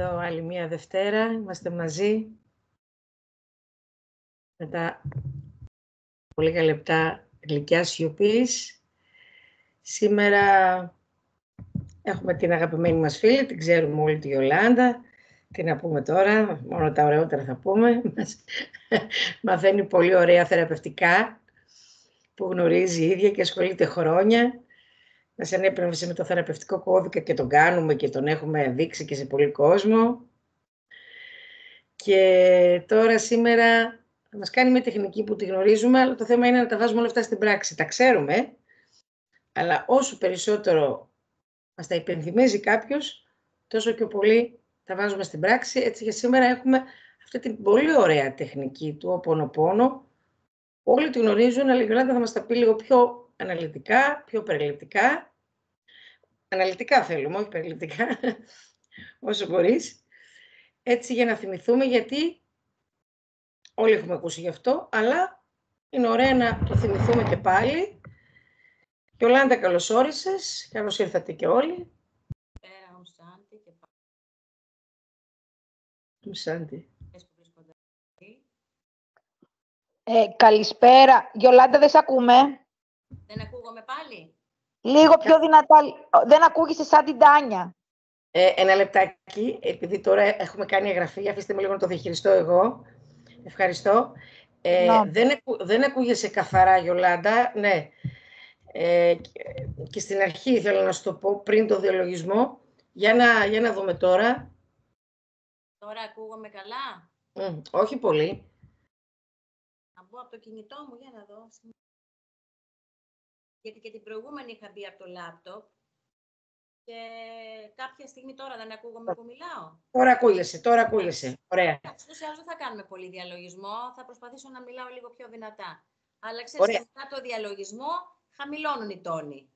εδώ άλλη μία Δευτέρα. Είμαστε μαζί. Μετά από λίγα λεπτά γλυκιάς σιωπής. Σήμερα έχουμε την αγαπημένη μας φίλη, την ξέρουμε όλοι, τη Ιολάντα. Τι να πούμε τώρα, μόνο τα ωραιότερα θα πούμε. Μας μαθαίνει πολύ ωραία θεραπευτικά, που γνωρίζει η ίδια και ασχολείται χρόνια. Μας ενέπνευσε με το θεραπευτικό κώδικα και τον κάνουμε και τον έχουμε δείξει και σε πολύ κόσμο. Και τώρα σήμερα θα μας κάνει μια τεχνική που τη γνωρίζουμε, αλλά το θέμα είναι να τα βάζουμε όλα αυτά στην πράξη. Τα ξέρουμε, αλλά όσο περισσότερο μας τα υπενθυμίζει κάποιος, τόσο πιο πολύ τα βάζουμε στην πράξη. Έτσι για σήμερα έχουμε αυτή την πολύ ωραία τεχνική του Ho'oponopono. Όλοι τη γνωρίζουν, αλλά η Ιολάντα θα μας τα πει λίγο πιο αναλυτικά, πιο περιληπτικά. Αναλυτικά θέλουμε, όχι περιληπτικά, όσο μπορείς. Έτσι για να θυμηθούμε, γιατί όλοι έχουμε ακούσει γι' αυτό, αλλά είναι ωραία να το θυμηθούμε και πάλι. Ιολάντα, καλώς όρισες, καλώς ήρθατε και όλοι. Σάντι. Καλησπέρα. Ιολάντα, δεν σ' ακούμε. Δεν ακούγομαι πάλι. Λίγο πιο δυνατά. Δεν ακούγεσαι σαν την Τάνια. Ένα λεπτάκι, επειδή τώρα έχουμε κάνει εγγραφή, αφήστε με λίγο να το διαχειριστώ εγώ. Ευχαριστώ. Δεν ακούγεσαι καθαρά, Ιολάντα. Ναι. Και στην αρχή ήθελα να σου το πω, πριν το διαλογισμό. Για να δούμε τώρα. Τώρα ακούγομαι καλά. Όχι πολύ. Να μπω από το κινητό μου για να δω. Γιατί και την προηγούμενη είχα μπει από το λάπτοπ. Και κάποια στιγμή τώρα δεν ακούγομαι που μιλάω. Τώρα ακούγεσαι. Ωραία. Ούτως ή άλλως δεν θα κάνουμε πολύ διαλογισμό. Θα προσπαθήσω να μιλάω λίγο πιο δυνατά. Αλλά ξέρεις, μετά το διαλογισμό χαμηλώνουν οι τόνοι.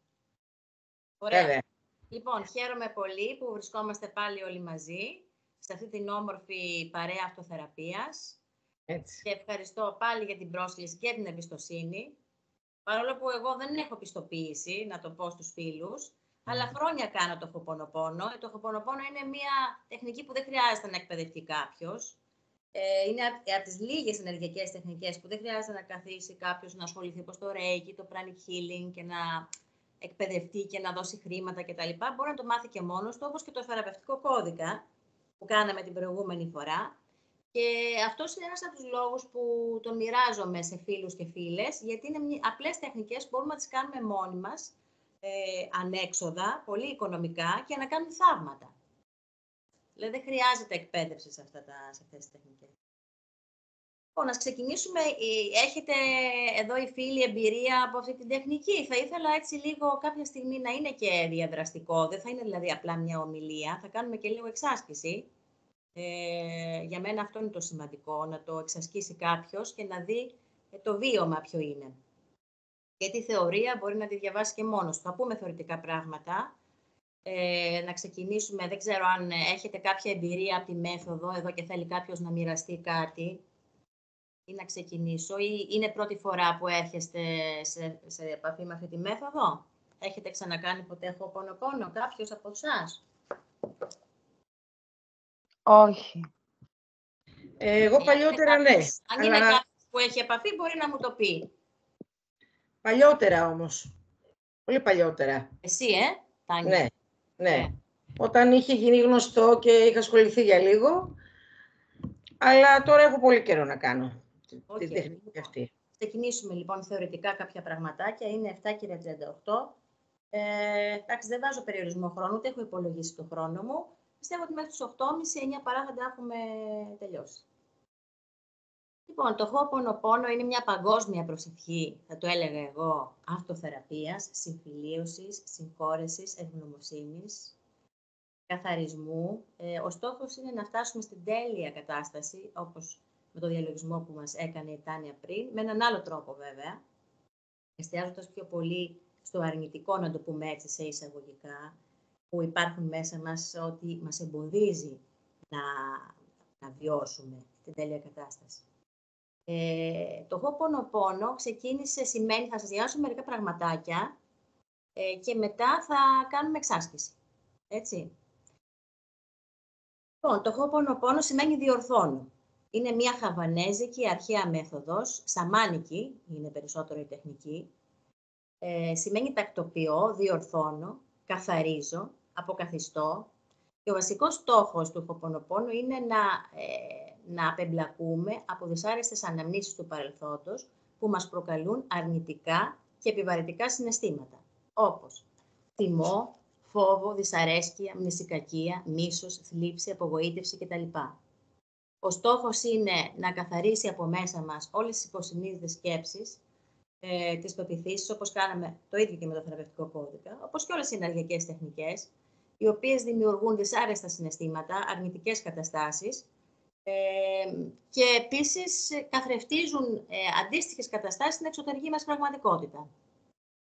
Ωραία. Βέβαια. Λοιπόν, χαίρομαι πολύ που βρισκόμαστε πάλι όλοι μαζί σε αυτή την όμορφη παρέα αυτοθεραπείας. Έτσι. Και ευχαριστώ πάλι για την πρόσκληση και την εμπιστοσύνη. Παρόλο που εγώ δεν έχω πιστοποίηση, να το πω στους φίλους, αλλά χρόνια κάνω το Ho'oponopono. Το Ho'oponopono είναι μια τεχνική που δεν χρειάζεται να εκπαιδευτεί κάποιος. Είναι από τις λίγες ενεργειακές τεχνικές που δεν χρειάζεται να καθίσει κάποιος να ασχοληθεί όπως το Reiki, το Pranic Healing και να εκπαιδευτεί και να δώσει χρήματα κτλ. Μπορεί να το μάθει και μόνος του, όπως και το θεραπευτικό κώδικα που κάναμε την προηγούμενη φορά. Και αυτός είναι ένας από τους λόγους που τον μοιράζομαι σε φίλους και φίλες, γιατί είναι απλές τεχνικές που μπορούμε να τις κάνουμε μόνοι μας, ανέξοδα, πολύ οικονομικά και να κάνουν θαύματα. Δηλαδή δεν χρειάζεται εκπαίδευση σε αυτές τις τεχνικές. Λοιπόν, ας ξεκινήσουμε. Έχετε εδώ οι φίλοι εμπειρία από αυτή την τεχνική? Θα ήθελα έτσι λίγο κάποια στιγμή να είναι και διαδραστικό. Δεν θα είναι δηλαδή απλά μια ομιλία. Θα κάνουμε και λίγο εξάσκηση. Για μένα αυτό είναι το σημαντικό, να το εξασκήσει κάποιος και να δει το βίωμα ποιο είναι. Γιατί η θεωρία μπορεί να τη διαβάσει και μόνος του. Θα πούμε θεωρητικά πράγματα. Να ξεκινήσουμε, δεν ξέρω αν έχετε κάποια εμπειρία από τη μέθοδο εδώ και θέλει κάποιος να μοιραστεί κάτι ή να ξεκινήσω, ή είναι πρώτη φορά που έρχεστε σε επαφή με αυτή τη μέθοδο? Έχετε ξανακάνει ποτέ Ho'oponopono κάποιος από εσάς? Όχι. Εγώ παλιότερα ναι. Αν είναι κάποιος που έχει επαφή μπορεί να μου το πει. Παλιότερα όμως. Πολύ παλιότερα. Εσύ, Τάνια? Ναι. Όταν είχε γίνει γνωστό και είχα ασχοληθεί για λίγο, αλλά τώρα έχω πολύ καιρό να κάνω τη τεχνική αυτή. Ξεκινήσουμε λοιπόν θεωρητικά κάποια πραγματάκια. Είναι 7:38. Εντάξει, δεν βάζω περιορισμό χρόνου, ούτε έχω υπολογίσει το χρόνο μου. Πιστεύω ότι μέχρι τις 8:30, 9 παρά θα τα έχουμε τελειώσει. Λοιπόν, το Ho'oponopono είναι μια παγκόσμια προσευχή, θα το έλεγα εγώ, αυτοθεραπείας, συμφιλίωσης, συγχώρεσης, ευγνωμοσύνης, καθαρισμού. Ο στόχος είναι να φτάσουμε στην τέλεια κατάσταση, όπως με το διαλογισμό που μας έκανε η Τάνια πριν, με έναν άλλο τρόπο βέβαια, εστιάζοντας πιο πολύ στο αρνητικό, να το πούμε έτσι σε εισαγωγικά, που υπάρχουν μέσα μας, ότι μας εμποδίζει να βιώσουμε την τέλεια κατάσταση. Το Ho'oponopono ξεκίνησε, σημαίνει, θα σας διάσω μερικά πραγματάκια και μετά θα κάνουμε εξάσκηση. Έτσι. Λοιπόν, το Ho'oponopono σημαίνει διορθώνω. Είναι μια χαβανέζικη αρχαία μέθοδος, σαμάνικη, είναι περισσότερο η τεχνική. Σημαίνει τακτοποιώ, διορθώνω, καθαρίζω, αποκαθιστώ. Και ο βασικός στόχος του Ho'oponopono είναι να απεμπλακούμε από δυσάρεστες αναμνήσεις του παρελθόντος που μας προκαλούν αρνητικά και επιβαρυντικά συναισθήματα, όπως θυμό, φόβο, δυσαρέσκεια, μνησικακία, μίσος, θλίψη, απογοήτευση κτλ. Ο στόχος είναι να καθαρίσει από μέσα μας όλες τις υποσυνείδητες σκέψεις, τις πεποιθήσεις, όπως κάναμε το ίδιο και με το θεραπευτικό κώδικα, όπως και όλες οι ενεργειακές τεχνικές, οι οποίες δημιουργούν δυσάρεστα συναισθήματα, αρνητικές καταστάσεις και επίσης καθρεφτίζουν αντίστοιχες καταστάσεις στην εξωτερική μας πραγματικότητα.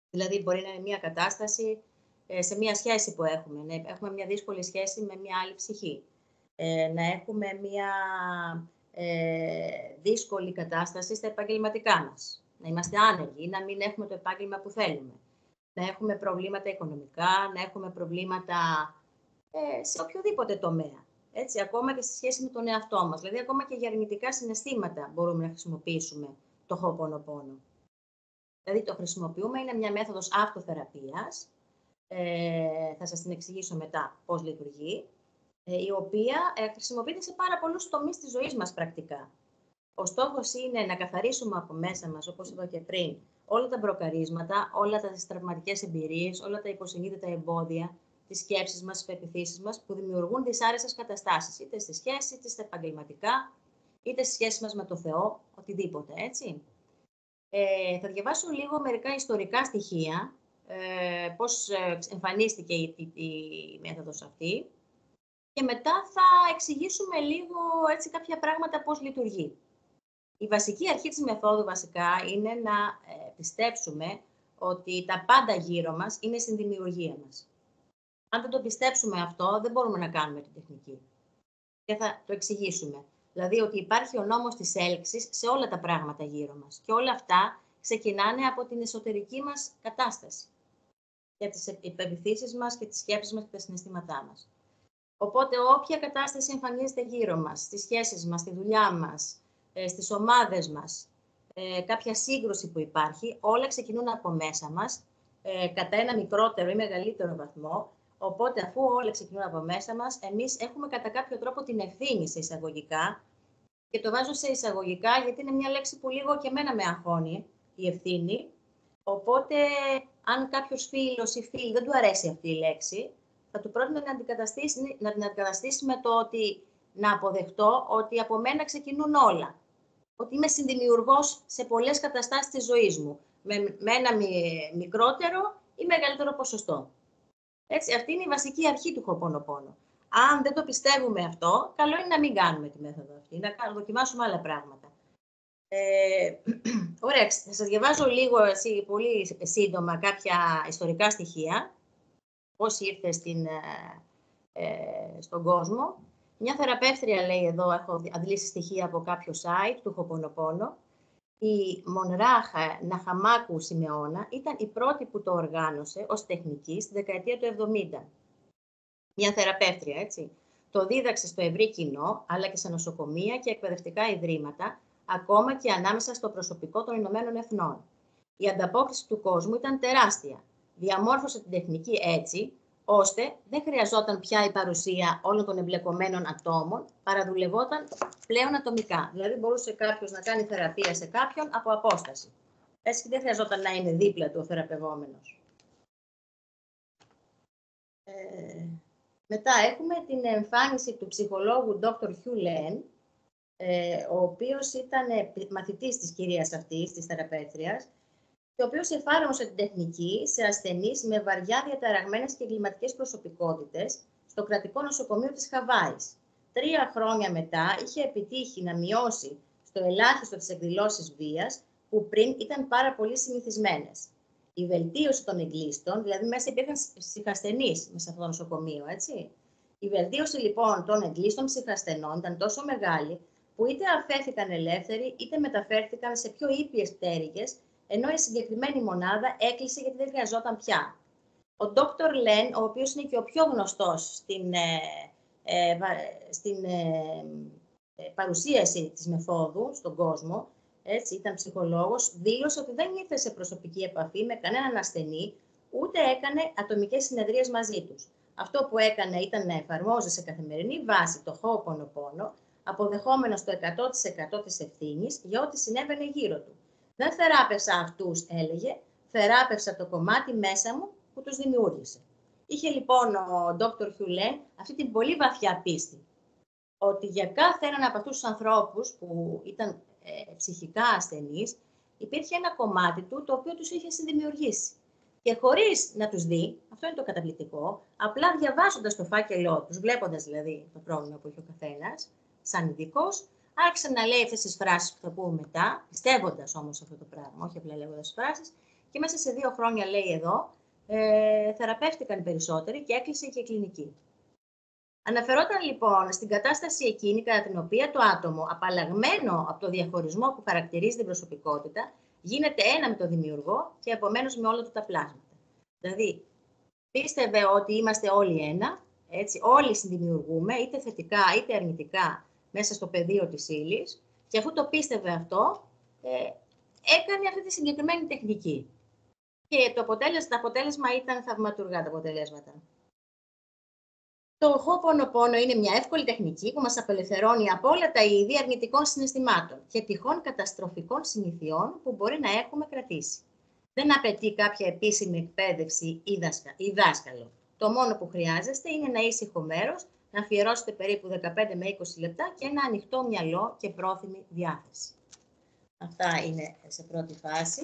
Δηλαδή, μπορεί να είναι μια κατάσταση σε μια σχέση που έχουμε, να έχουμε μια δύσκολη σχέση με μια άλλη ψυχή, να έχουμε μια δύσκολη κατάσταση στα επαγγελματικά μας, να είμαστε άνεργοι ή να μην έχουμε το επάγγελμα που θέλουμε, να έχουμε προβλήματα οικονομικά, να έχουμε προβλήματα σε οποιοδήποτε τομέα. Έτσι, ακόμα και στη σχέση με τον εαυτό μας. Δηλαδή, ακόμα και για αρνητικά συναισθήματα μπορούμε να χρησιμοποιήσουμε το Ho'oponopono. Δηλαδή, το χρησιμοποιούμε, είναι μια μέθοδος αυτοθεραπείας. Θα σας την εξηγήσω μετά πώς λειτουργεί, η οποία χρησιμοποιείται σε πάρα πολλούς τομείς της ζωής μας πρακτικά. Ο στόχος είναι να καθαρίσουμε από μέσα μας, όπως είπα και πριν, όλα τα μπροκαρίσματα, όλα τις τραυματικές εμπειρίες, όλα τα υποσυνείδητα εμπόδια, τις σκέψεις μας, τις πεποιθήσεις μας, που δημιουργούν δυσάρεστες καταστάσεις, είτε στη σχέση, είτε στα επαγγελματικά, είτε στη σχέση μας με το Θεό, οτιδήποτε, έτσι. Θα διαβάσω λίγο μερικά ιστορικά στοιχεία, πώς εμφανίστηκε η μέθοδος αυτή, και μετά θα εξηγήσουμε λίγο έτσι κάποια πράγματα πώς λειτουργεί. Η βασική αρχή της μεθόδου βασικά είναι να πιστέψουμε ότι τα πάντα γύρω μας είναι στην δημιουργία μας. Αν δεν το πιστέψουμε αυτό, δεν μπορούμε να κάνουμε την τεχνική. Και θα το εξηγήσουμε. Δηλαδή ότι υπάρχει ο νόμος της έλξης σε όλα τα πράγματα γύρω μας. Και όλα αυτά ξεκινάνε από την εσωτερική μας κατάσταση. Για τις πεποιθήσεις μας και τις σκέψεις μας και τα συναισθήματά μας. Οπότε όποια κατάσταση εμφανίζεται γύρω μας, στις σχέσεις μας, στη δουλειά μας, στις ομάδες μας, κάποια σύγκρουση που υπάρχει, όλα ξεκινούν από μέσα μας, κατά ένα μικρότερο ή μεγαλύτερο βαθμό. Οπότε, αφού όλα ξεκινούν από μέσα μας, εμείς έχουμε κατά κάποιο τρόπο την ευθύνη σε εισαγωγικά. Και το βάζω σε εισαγωγικά, γιατί είναι μια λέξη που λίγο και εμένα με αγχώνει, η ευθύνη. Οπότε, αν κάποιος φίλος ή φίλη δεν του αρέσει αυτή η λέξη, θα του πρότεινα να την αντικαταστήσει με το ότι να αποδεχτώ ότι από μένα ξεκινούν όλα. Ότι είμαι συνδημιουργός σε πολλές καταστάσεις της ζωής μου, με ένα μικρότερο ή μεγαλύτερο ποσοστό. Έτσι, αυτή είναι η βασική αρχή του Ho'oponopono. Αν δεν το πιστεύουμε αυτό, καλό είναι να μην κάνουμε τη μέθοδο αυτή, να δοκιμάσουμε άλλα πράγματα. Ωραία, θα σας διαβάζω λίγο πολύ σύντομα κάποια ιστορικά στοιχεία, πώς ήρθε στον κόσμο. Μια θεραπεύτρια, λέει εδώ, έχω αντλήσει στοιχεία από κάποιο site του Ho'oponopono, η Μονράχα Ναχαμάκου Σιμεώνα ήταν η πρώτη που το οργάνωσε ως τεχνική στη δεκαετία του 70. Μια θεραπεύτρια, έτσι. Το δίδαξε στο ευρύ κοινό, αλλά και σε νοσοκομεία και εκπαιδευτικά ιδρύματα, ακόμα και ανάμεσα στο προσωπικό των Ηνωμένων Εθνών. Η ανταπόκριση του κόσμου ήταν τεράστια. Διαμόρφωσε την τεχνική έτσι, ώστε δεν χρειαζόταν πια η παρουσία όλων των εμπλεκομένων ατόμων, παραδουλευόταν πλέον ατομικά. Δηλαδή, μπορούσε κάποιος να κάνει θεραπεία σε κάποιον από απόσταση. Έτσι, δεν χρειαζόταν να είναι δίπλα του ο θεραπευόμενος. Μετά έχουμε την εμφάνιση του ψυχολόγου Dr. Hugh Len, ο οποίος ήταν μαθητής της κυρίας αυτής, της θεραπεύτριας, και ο οποίος εφάρμοσε την τεχνική σε ασθενείς με βαριά διαταραγμένες και εγκληματικές προσωπικότητες στο κρατικό νοσοκομείο της Χαβάης. 3 χρόνια μετά είχε επιτύχει να μειώσει στο ελάχιστο τις εκδηλώσεις βίας που πριν ήταν πάρα πολύ συνηθισμένες. Η βελτίωση των εγκλήστων, δηλαδή μέσα υπήρχαν ψυχασθενείς μέσα σε αυτό το νοσοκομείο, έτσι. Η βελτίωση λοιπόν των εγκλήστων ψυχασθενών ήταν τόσο μεγάλη που είτε αφέθηκαν ελεύθεροι είτε μεταφέρθηκαν σε πιο ήπιες πτέρυγες, ενώ η συγκεκριμένη μονάδα έκλεισε γιατί δεν χρειαζόταν πια. Ο Dr. Len, ο οποίος είναι και ο πιο γνωστός στην στην παρουσίαση της μεθόδου στον κόσμο, έτσι, ήταν ψυχολόγος, δήλωσε ότι δεν ήρθε σε προσωπική επαφή με κανέναν ασθενή, ούτε έκανε ατομικές συνεδρίες μαζί τους. Αυτό που έκανε ήταν να εφαρμόζει σε καθημερινή βάση το Ho'oponopono, αποδεχόμενος το 100% της ευθύνης για ό,τι συνέβαινε γύρω του. Δεν θεράπευσα αυτούς, έλεγε, θεράπευσα το κομμάτι μέσα μου που τους δημιούργησε. Είχε λοιπόν ο Dr. Hewlett αυτή την πολύ βαθιά πίστη, ότι για κάθε έναν από αυτούς τους ανθρώπους που ήταν ψυχικά ασθενείς, υπήρχε ένα κομμάτι του το οποίο τους είχε συνδημιουργήσει. Και χωρίς να τους δει, αυτό είναι το καταπληκτικό, απλά διαβάζοντας το φάκελό τους, βλέποντας δηλαδή το πρόβλημα που είχε ο καθένας, σαν ειδικός, άρχισε να λέει αυτές τις φράσεις που θα πούμε μετά, πιστεύοντας όμως αυτό το πράγμα, όχι απλά λέγοντας φράσεις, και μέσα σε 2 χρόνια, λέει εδώ, θεραπεύτηκαν περισσότεροι και έκλεισε και η κλινική. Αναφερόταν λοιπόν στην κατάσταση εκείνη κατά την οποία το άτομο, απαλλαγμένο από το διαχωρισμό που χαρακτηρίζει την προσωπικότητα, γίνεται ένα με τον δημιουργό και επομένως με όλα του τα πλάσματα. Δηλαδή, πίστευε ότι είμαστε όλοι ένα, έτσι, όλοι συνδημιουργούμε, είτε θετικά είτε αρνητικά, μέσα στο πεδίο της ύλης, και αφού το πίστευε αυτό, έκανε αυτή τη συγκεκριμένη τεχνική. Και το αποτέλεσμα ήταν θαυματουργά τα αποτελέσματα. Το Ho'oponopono είναι μια εύκολη τεχνική που μας απελευθερώνει από όλα τα είδη αρνητικών συναισθημάτων και τυχόν καταστροφικών συνηθιών που μπορεί να έχουμε κρατήσει. Δεν απαιτεί κάποια επίσημη εκπαίδευση ή δάσκαλο. Το μόνο που χρειάζεστε είναι ένα ήσυχο μέρος, να αφιερώσετε περίπου 15 με 20 λεπτά και ένα ανοιχτό μυαλό και πρόθυμη διάθεση. Αυτά είναι σε πρώτη φάση.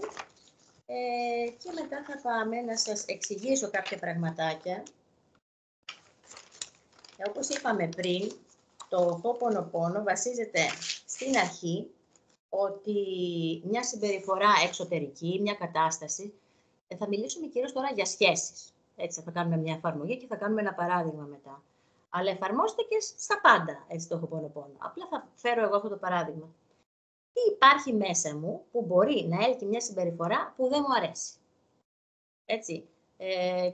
Και μετά θα πάμε να σας εξηγήσω κάποια πραγματάκια. Όπως είπαμε πριν, το Ho'oponopono βασίζεται στην αρχή ότι μια συμπεριφορά εξωτερική, μια κατάσταση, θα μιλήσουμε κυρίως τώρα για σχέσεις. Έτσι, θα κάνουμε μια εφαρμογή και θα κάνουμε ένα παράδειγμα μετά. Αλλά εφαρμόζεται και στα πάντα, έτσι, το Ho'oponopono. Απλά θα φέρω εγώ αυτό το παράδειγμα. Τι υπάρχει μέσα μου που μπορεί να έλκει μια συμπεριφορά που δεν μου αρέσει. Έτσι.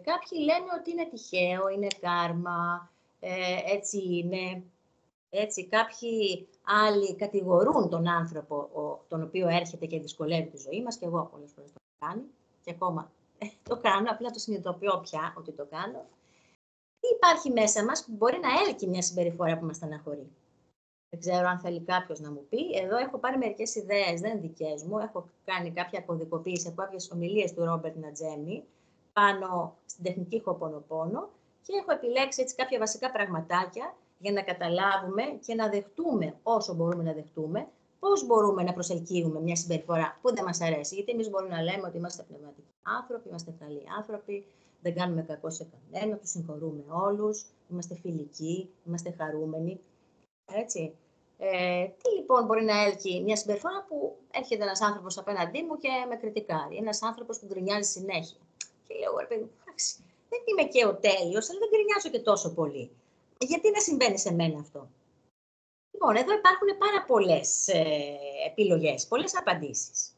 Κάποιοι λένε ότι είναι τυχαίο, είναι κάρμα, έτσι είναι. Έτσι, κάποιοι άλλοι κατηγορούν τον άνθρωπο τον οποίο έρχεται και δυσκολεύει τη ζωή μας, και εγώ πολλές φορές το κάνω και ακόμα το κάνω, απλά το συνειδητοποιώ πια ότι το κάνω. Τι υπάρχει μέσα μας που μπορεί να έλκει μια συμπεριφορά που μας στεναχωρεί. Δεν ξέρω αν θέλει κάποιος να μου πει. Εδώ έχω πάρει μερικές ιδέες, δεν είναι δικές μου. Έχω κάνει κάποια κωδικοποίηση από κάποιες ομιλίες του Ρόμπερτ Νατζέμι πάνω στην τεχνική Ho'oponopono και έχω επιλέξει έτσι κάποια βασικά πραγματάκια για να καταλάβουμε και να δεχτούμε όσο μπορούμε να δεχτούμε πώς μπορούμε να προσελκύουμε μια συμπεριφορά που δεν μας αρέσει. Γιατί εμείς μπορούμε να λέμε ότι είμαστε πνευματικοί άνθρωποι, είμαστε καλοί άνθρωποι, δεν κάνουμε κακό σε κανένα, τους συγχωρούμε όλους, είμαστε φιλικοί, είμαστε χαρούμενοι. Έτσι. Τι λοιπόν μπορεί να έλκει μια συμπεριφορά που έρχεται ένας άνθρωπος απέναντί μου και με κριτικάρει, ένας άνθρωπος που γκρινιάζει συνέχεια. Και λέω, ρε παιδί, εντάξει, δεν είμαι και ο τέλειος, αλλά δεν γκρινιάζω και τόσο πολύ. Γιατί να συμβαίνει σε μένα αυτό. Λοιπόν, εδώ υπάρχουν πάρα πολλές επιλογές, πολλές απαντήσεις.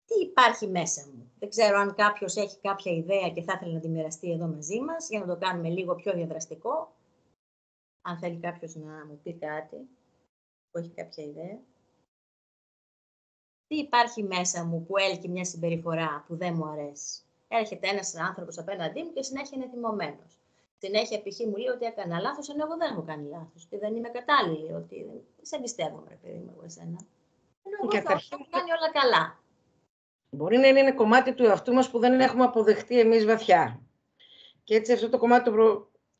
Τι υπάρχει μέσα μου. Δεν ξέρω αν κάποιος έχει κάποια ιδέα και θα ήθελε να τη μοιραστεί εδώ μαζί μας, για να το κάνουμε λίγο πιο διαδραστικό. Αν θέλει κάποιος να μου πει κάτι, που έχει κάποια ιδέα. Τι υπάρχει μέσα μου που έλκει μια συμπεριφορά που δεν μου αρέσει. Έρχεται ένας άνθρωπος απέναντί μου και συνέχεια είναι θυμωμένος. Συνέχεια π.χ. μου λέει ότι έκανα λάθος, ενώ εγώ δεν έχω κάνει λάθος. Ότι δεν είμαι κατάλληλη, ότι δεν σε εμπιστεύομαι, ρε παιδί μου, εγώ εσένα. Ενώ εγώ θα έχω κάνει όλα καλά. Μπορεί να είναι ένα κομμάτι του εαυτού μας που δεν έχουμε αποδεχτεί εμείς βαθιά. Και έτσι αυτό το κομμάτι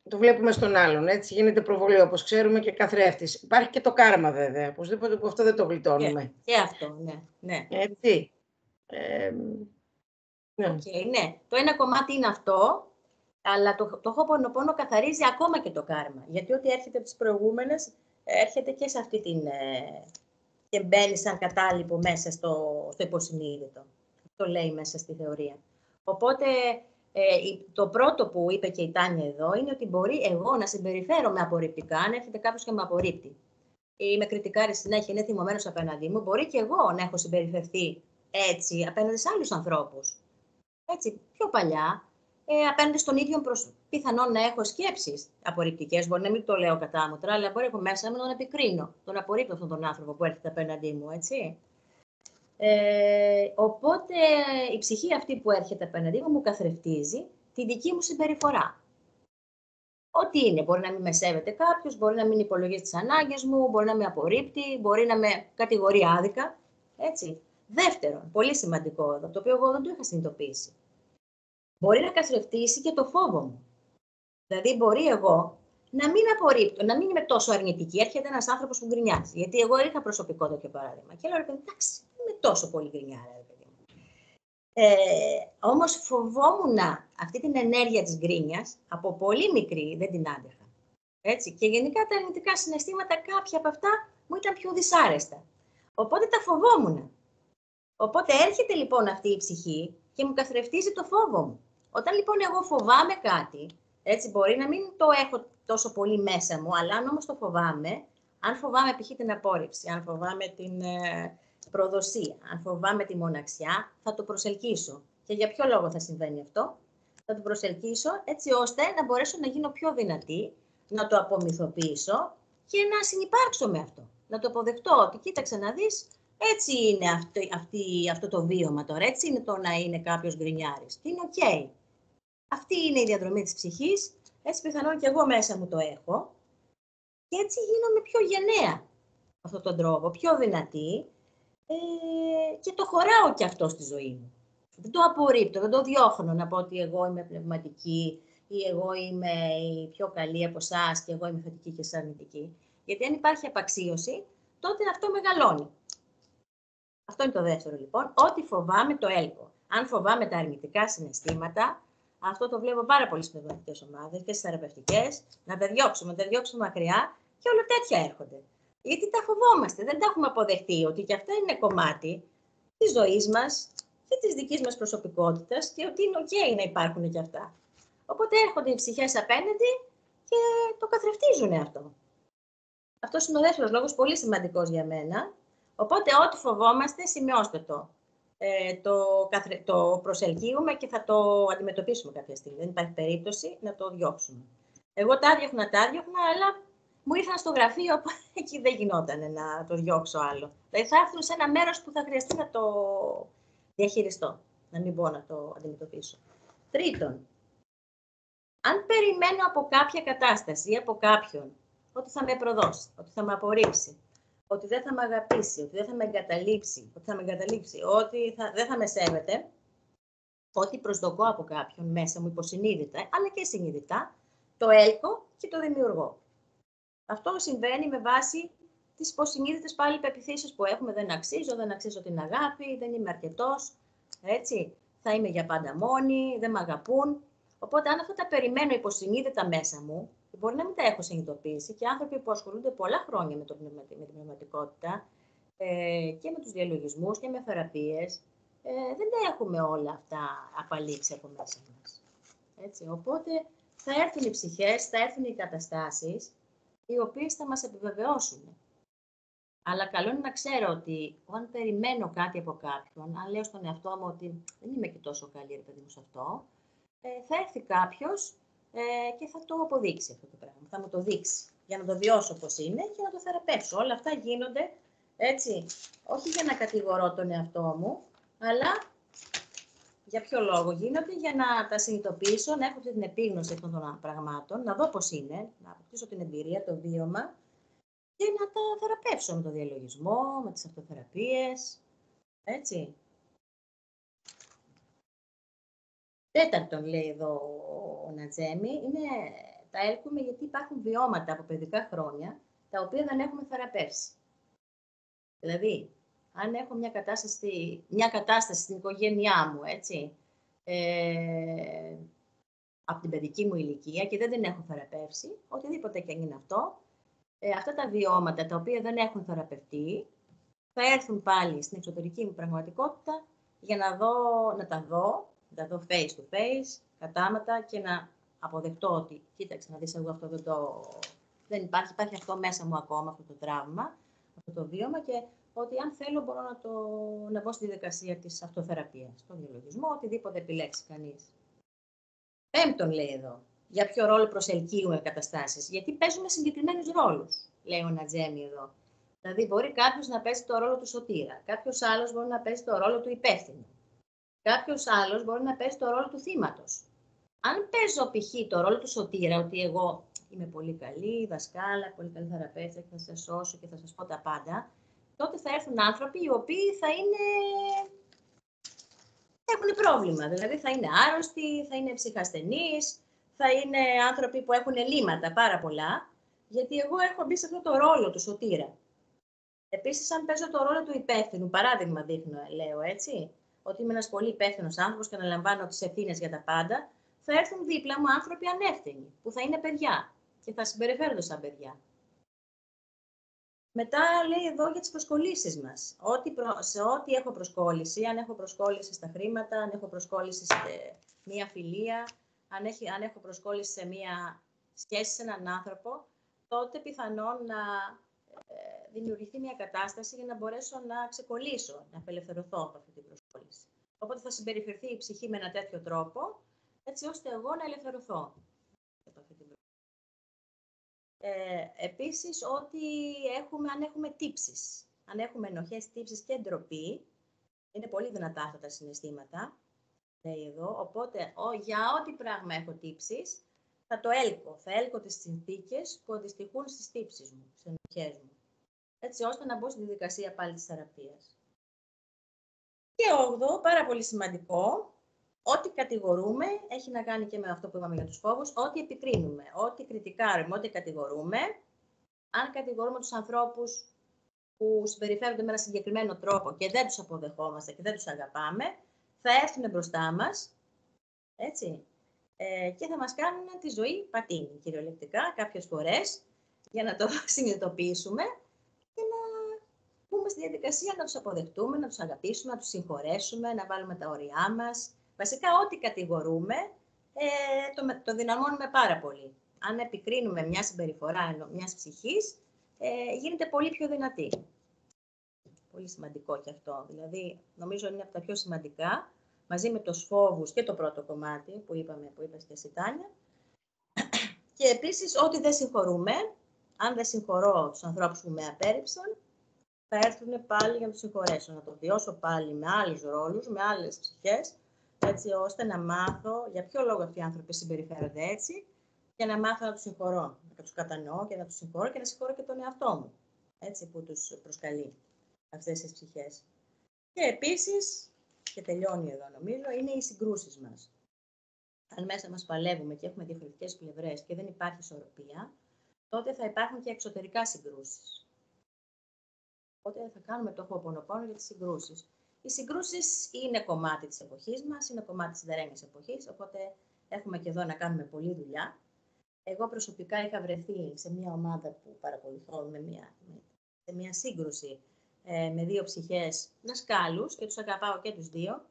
το βλέπουμε στον άλλον. Έτσι γίνεται προβολή, όπως ξέρουμε, και καθρέφτης. Υπάρχει και το κάρμα, βέβαια. Οπωσδήποτε που αυτό δεν το γλιτώνουμε. Και αυτό, ναι. Έτσι. Ναι. Okay, ναι. Το ένα κομμάτι είναι αυτό, αλλά το Ho'oponopono καθαρίζει ακόμα και το κάρμα. Γιατί ό,τι έρχεται από τις προηγούμενες, έρχεται και σε αυτή την... και μπαίνει σαν κατάλοιπο μέσα στο υποσυνείδητο. Αυτό λέει μέσα στη θεωρία. Οπότε, το πρώτο που είπε και η Τάνια εδώ είναι ότι μπορεί εγώ να συμπεριφέρομαι απορριπτικά, αν έρχεται κάποιος και με απορρίπτει ή με κριτικάρει συνέχεια, είναι θυμωμένος απέναντί μου, μπορεί και εγώ να έχω συμπεριφερθεί έτσι απέναντι σε άλλους ανθρώπους. Έτσι, πιο παλιά, απέναντι στον ίδιο πιθανόν να έχω σκέψεις απορριπτικές. Μπορεί να μην το λέω κατάμοτρα, αλλά μπορεί από μέσα μου να τον επικρίνω. Τον απορρίπτω αυτόν τον άνθρωπο που έρχεται απέναντί μου, έτσι. Οπότε η ψυχή αυτή που έρχεται απέναντί μου καθρεφτίζει τη δική μου συμπεριφορά. Ό,τι είναι. Μπορεί να μην με σέβεται κάποιος, μπορεί να μην υπολογίζει τις ανάγκες μου, μπορεί να με απορρίπτει, μπορεί να με κατηγορεί άδικα. Έτσι. Δεύτερον, πολύ σημαντικό εδώ, το οποίο εγώ δεν το είχα συνειδητοποιήσει. Μπορεί να καθρεφτήσει και το φόβο μου. Δηλαδή, μπορεί εγώ να μην απορρίπτω, να μην είμαι τόσο αρνητική. Έρχεται ένας άνθρωπος που γκρινιάζει. Γιατί εγώ είχα προσωπικό τέτοιο παράδειγμα. Και λέω, εντάξει, δεν είμαι τόσο πολύ γκρινιάρα. Όμως φοβόμουν αυτή την ενέργεια της γκρίνιας, από πολύ μικρή δεν την άντεχα. Έτσι. Και γενικά τα αρνητικά συναισθήματα, κάποια από αυτά μου ήταν πιο δυσάρεστα. Οπότε τα φοβόμουν. Οπότε έρχεται λοιπόν αυτή η ψυχή και μου καθρεφτίζει το φόβο μου. Όταν λοιπόν εγώ φοβάμαι κάτι, έτσι μπορεί να μην το έχω τόσο πολύ μέσα μου, αλλά αν όμως το φοβάμαι, αν φοβάμαι π.χ. την απόρριψη, αν φοβάμαι την προδοσία, αν φοβάμαι τη μοναξιά, θα το προσελκύσω. Και για ποιο λόγο θα συμβαίνει αυτό? Θα το προσελκύσω έτσι ώστε να μπορέσω να γίνω πιο δυνατή, να το απομυθοποιήσω και να συνυπάρξω με αυτό. Να το αποδεχτώ ότι κοίταξε να δεις, έτσι είναι αυτό το βίωμα τώρα, έτσι είναι το να είναι κάποιος γκρινιάρης. Και είναι οκ. Αυτή είναι η διαδρομή της ψυχής, έτσι πιθανόν και εγώ μέσα μου το έχω. Και έτσι γίνομαι πιο γενναία αυτόν τον τρόπο, πιο δυνατή και το χωράω και αυτό στη ζωή μου. Δεν το απορρίπτω, δεν το διώχνω να πω ότι εγώ είμαι πνευματική ή εγώ είμαι η πιο καλή από εσάς και εγώ είμαι θετική και εσείς αρνητική. Γιατί αν υπάρχει απαξίωση, τότε αυτό μεγαλώνει. Αυτό είναι το δεύτερο λοιπόν. Ό,τι φοβάμαι το έλκω. Αν φοβάμαι τα αρνητικά συναισθήματα, αυτό το βλέπω πάρα πολύ στις πνευματικές ομάδες και στις θεραπευτικές, να τα διώξουμε μακριά και όλα τέτοια έρχονται. Γιατί τα φοβόμαστε, δεν τα έχουμε αποδεχτεί ότι και αυτά είναι κομμάτι της ζωής μας και της δικής μας προσωπικότητας και ότι είναι ok να υπάρχουν και αυτά. Οπότε έρχονται οι ψυχές απέναντι και το καθρεφτίζουν αυτό. Αυτός είναι ο δεύτερος λόγος, πολύ σημαντικός για μένα. Οπότε ό,τι φοβόμαστε, σημειώστε το. Το προσελκύουμε και θα το αντιμετωπίσουμε κάποια στιγμή. Δεν υπάρχει περίπτωση να το διώξουμε. Εγώ τα διώχνα, αλλά μου ήρθαν στο γραφείο, οπότε εκεί δεν γινόταν να το διώξω άλλο. Δηλαδή θα έρθουν σε ένα μέρος που θα χρειαστεί να το διαχειριστώ, να μην μπορώ να το αντιμετωπίσω. Τρίτον, αν περιμένω από κάποια κατάσταση ή από κάποιον ότι θα με προδώσει, ότι θα με απορρίψει, ότι δεν θα με αγαπήσει, ότι δεν θα με εγκαταλείψει, ότι δεν θα με σέβεται, ό,τι προσδοκώ από κάποιον μέσα μου υποσυνείδητα, αλλά και συνείδητα, το έλκω και το δημιουργώ. Αυτό συμβαίνει με βάση τις υποσυνείδητες πάλι πεποιθήσεις που έχουμε. Δεν αξίζω την αγάπη, δεν είμαι αρκετός, έτσι. Θα είμαι για πάντα μόνη, δεν με αγαπούν. Οπότε αν αυτά τα περιμένω υποσυνείδητα μέσα μου, μπορεί να μην τα έχω συνειδητοποιήσει και άνθρωποι που ασχολούνται πολλά χρόνια με την πνευματικότητα και με τους διαλογισμούς και με θεραπείες, δεν τα έχουμε όλα αυτά απαλείψει από μέσα μας. Έτσι. Οπότε θα έρθουν οι ψυχές, θα έρθουν οι καταστάσεις, οι οποίες θα μας επιβεβαιώσουν. Αλλά καλό είναι να ξέρω ότι αν περιμένω κάτι από κάποιον, αν λέω στον εαυτό μου ότι δεν είμαι και τόσο καλή, ρε παιδί μου, σε αυτό, θα έρθει κάποιος και θα το αποδείξει αυτό το πράγμα. Θα μου το δείξει για να το βιώσω όπως είναι και να το θεραπεύσω. Όλα αυτά γίνονται έτσι, όχι για να κατηγορώ τον εαυτό μου, αλλά για ποιο λόγο γίνονται, για να τα συνειδητοποιήσω, να έχω αυτή την επίγνωση αυτών των πραγμάτων, να δω πώς είναι, να αποκτήσω την εμπειρία, το βίωμα και να τα θεραπεύσω με το διαλογισμό, με τις αυτοθεραπείες, έτσι. Τέταρτον, λέει εδώ ο Νατζέμι, είναι τα έλκουμε γιατί υπάρχουν βιώματα από παιδικά χρόνια, τα οποία δεν έχουμε θεραπεύσει. Δηλαδή, αν έχω μια κατάσταση στην οικογένειά μου, έτσι, από την παιδική μου ηλικία και δεν την έχω θεραπεύσει, οτιδήποτε και αν είναι αυτό, αυτά τα βιώματα τα οποία δεν έχουν θεραπευτεί, θα έρθουν πάλι στην εξωτερική μου πραγματικότητα για να τα δω face to face, κατάματα και να αποδεχτώ ότι, κοίταξε να δεις, εγώ αυτό δεν υπάρχει αυτό μέσα μου ακόμα, αυτό το τραύμα, αυτό το βίωμα και ότι αν θέλω μπορώ να μπω στη διαδικασία της αυτοθεραπείας, στον διαλογισμό, οτιδήποτε επιλέξει κανείς. Πέμπτον, λέει εδώ, για ποιο ρόλο προσελκύουμε καταστάσεις. Γιατί παίζουμε συγκεκριμένους ρόλους, λέει ο Νατζέμι εδώ. Δηλαδή, μπορεί κάποιος να παίζει το ρόλο του σωτήρα, κάποιος άλλος μπορεί να παίζει το ρόλο του υπεύθυνου, κάποιος άλλος μπορεί να παίζει το ρόλο του θύματος. Αν παίζω π.χ. το ρόλο του σωτήρα, ότι εγώ είμαι πολύ καλή δασκάλα, πολύ καλή θεραπεύτρια και θα σας σώσω και θα σας πω τα πάντα, τότε θα έρθουν άνθρωποι οι οποίοι θα έχουν πρόβλημα. Δηλαδή θα είναι άρρωστοι, θα είναι ψυχασθενείς, θα είναι άνθρωποι που έχουν ελλείμματα πάρα πολλά, γιατί εγώ έχω μπει σε αυτό το ρόλο του σωτήρα. Επίσης, αν παίζω το ρόλο του υπεύθυνου, παράδειγμα λέω έτσι, ότι είμαι ένας πολύ υπεύθυνος άνθρωπος και αναλαμβάνω τις ευθύνες για τα πάντα, θα έρθουν δίπλα μου άνθρωποι ανεύθυνοι, που θα είναι παιδιά και θα συμπεριφέρονται σαν παιδιά. Μετά λέει εδώ για τις προσκολήσεις μας. Σε ό,τι έχω προσκόλληση, αν έχω προσκόλληση στα χρήματα, αν έχω προσκόλληση σε μία φιλία, αν έχω προσκόλληση σε μία σχέση σε έναν άνθρωπο, τότε πιθανόν να δημιουργηθεί μια κατάσταση για να μπορέσω να ξεκολλήσω, να απελευθερωθώ από αυτή την προσκόλληση. Οπότε θα συμπεριφερθεί η ψυχή με ένα τέτοιο τρόπο, έτσι ώστε εγώ να ελευθερωθώ. Επίσης, αν έχουμε τύψεις, αν έχουμε ενοχές, τύψεις και ντροπή, είναι πολύ δυνατά αυτά τα συναισθήματα, λέει εδώ, οπότε για ό,τι πράγμα έχω τύψεις, θα έλκω τις συνθήκες που αντιστοιχούν στις τύψεις μου, στις ενοχές μου, έτσι ώστε να μπω στη διαδικασία πάλι της θεραπείας. Και 8, πάρα πολύ σημαντικό, ό,τι κατηγορούμε έχει να κάνει και με αυτό που είπαμε για τους φόβους, ό,τι επικρίνουμε, ό,τι κριτικάρουμε, ό,τι κατηγορούμε. Αν κατηγορούμε τους ανθρώπους που συμπεριφέρονται με ένα συγκεκριμένο τρόπο και δεν τους αποδεχόμαστε και δεν τους αγαπάμε, θα έρθουν μπροστά μας, έτσι, και θα μας κάνουν τη ζωή πατίνι, κυριολεκτικά, κάποιες φορές, για να το συνειδητοποιήσουμε και να μπούμε στη διαδικασία να τους αποδεχτούμε, να τους αγαπήσουμε, να τους συγχωρέσουμε, να βάλουμε τα όρια μας. Βασικά, ό,τι κατηγορούμε, το δυναμώνουμε πάρα πολύ. Αν επικρίνουμε μια συμπεριφορά μιας ψυχής, γίνεται πολύ πιο δυνατή. Πολύ σημαντικό και αυτό. Δηλαδή, νομίζω είναι από τα πιο σημαντικά, μαζί με τους φόβους και το πρώτο κομμάτι που είπες και εσύ, Τάνια. Και επίσης, ό,τι δεν συγχωρούμε, αν δεν συγχωρώ τους ανθρώπους που με απέρριψαν, θα έρθουν πάλι για να τους συγχωρέσω, να το βιώσω πάλι με άλλους ρόλους, με άλλες ψυχές, έτσι ώστε να μάθω για ποιο λόγο αυτοί οι άνθρωποι συμπεριφέρονται έτσι και να μάθω να τους συγχωρώ, να τους κατανοώ και να τους συγχωρώ και να συγχωρώ και τον εαυτό μου, έτσι, που τους προσκαλεί αυτές τις ψυχές. Και επίσης, και τελειώνει εδώ νομίζω, είναι οι συγκρούσεις μας. Αν μέσα μας παλεύουμε και έχουμε διαφορετικές πλευρές και δεν υπάρχει ισορροπία, τότε θα υπάρχουν και εξωτερικά συγκρούσεις. Οπότε θα κάνουμε το Ho'oponopono για τις συγκρούσεις. Οι συγκρούσεις είναι κομμάτι της εποχής μας, είναι κομμάτι της δερέμιας εποχής, οπότε έχουμε και εδώ να κάνουμε πολλή δουλειά. Εγώ προσωπικά είχα βρεθεί σε μια ομάδα που παρακολουθώ σε μια σύγκρουση με δύο ψυχές δασκάλους και τους αγαπάω και τους δύο,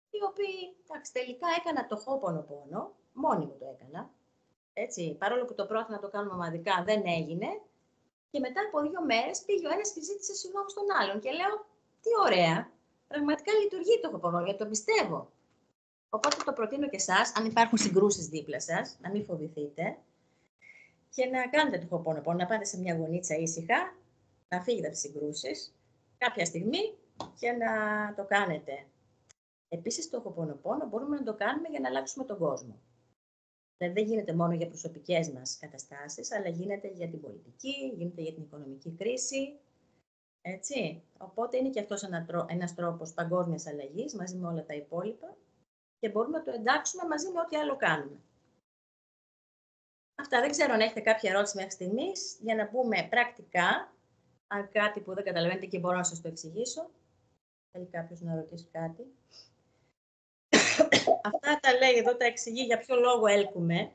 οι οποίοι τελικά έκανα το Ho'oponopono, μόνη μου το έκανα, έτσι, παρόλο που το πρώτο να το κάνουμε ομαδικά δεν έγινε, και μετά από 2 μέρες πήγε ο ένας και ζήτησε συγγνώμη στον άλλον και λέω, τι ωραία, πραγματικά λειτουργεί το Ho'oponopono, γιατί το πιστεύω. Οπότε το προτείνω και εσάς, αν υπάρχουν συγκρούσεις δίπλα σας, να μην φοβηθείτε και να κάνετε το Ho'oponopono, να πάτε σε μια γωνίτσα ήσυχα, να φύγετε από τις συγκρούσεις κάποια στιγμή και να το κάνετε. Επίσης, το Ho'oponopono μπορούμε να το κάνουμε για να αλλάξουμε τον κόσμο. Δηλαδή, δεν γίνεται μόνο για προσωπικές μας καταστάσεις, αλλά γίνεται για την πολιτική, γίνεται για την οικονομική κρίση, έτσι. Οπότε είναι και αυτός ένας τρόπος παγκόσμιας αλλαγής, μαζί με όλα τα υπόλοιπα, και μπορούμε να το εντάξουμε μαζί με ό,τι άλλο κάνουμε. Αυτά, δεν ξέρω αν έχετε κάποια ερώτηση μέχρι στιγμής, για να πούμε πρακτικά, αν κάτι που δεν καταλαβαίνετε και μπορώ να σας το εξηγήσω. Θέλει κάποιος να ρωτήσει κάτι. Αυτά τα λέει εδώ, τα εξηγεί για ποιο λόγο έλκουμε.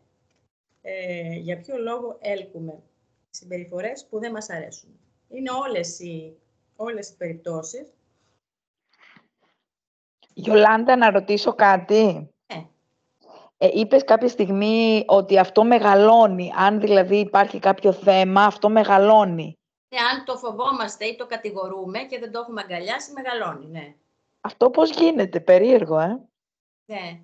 Για ποιο λόγο έλκουμε συμπεριφορές που δεν μας αρέσουν. Είναι όλες οι περιπτώσεις. Γιολάντα, να ρωτήσω κάτι. Είπες κάποια στιγμή ότι αυτό μεγαλώνει. Αν δηλαδή υπάρχει κάποιο θέμα, αυτό μεγαλώνει. Αν το φοβόμαστε ή το κατηγορούμε και δεν το έχουμε αγκαλιάσει, μεγαλώνει, ναι. Αυτό πώς γίνεται, περίεργο, Ναι.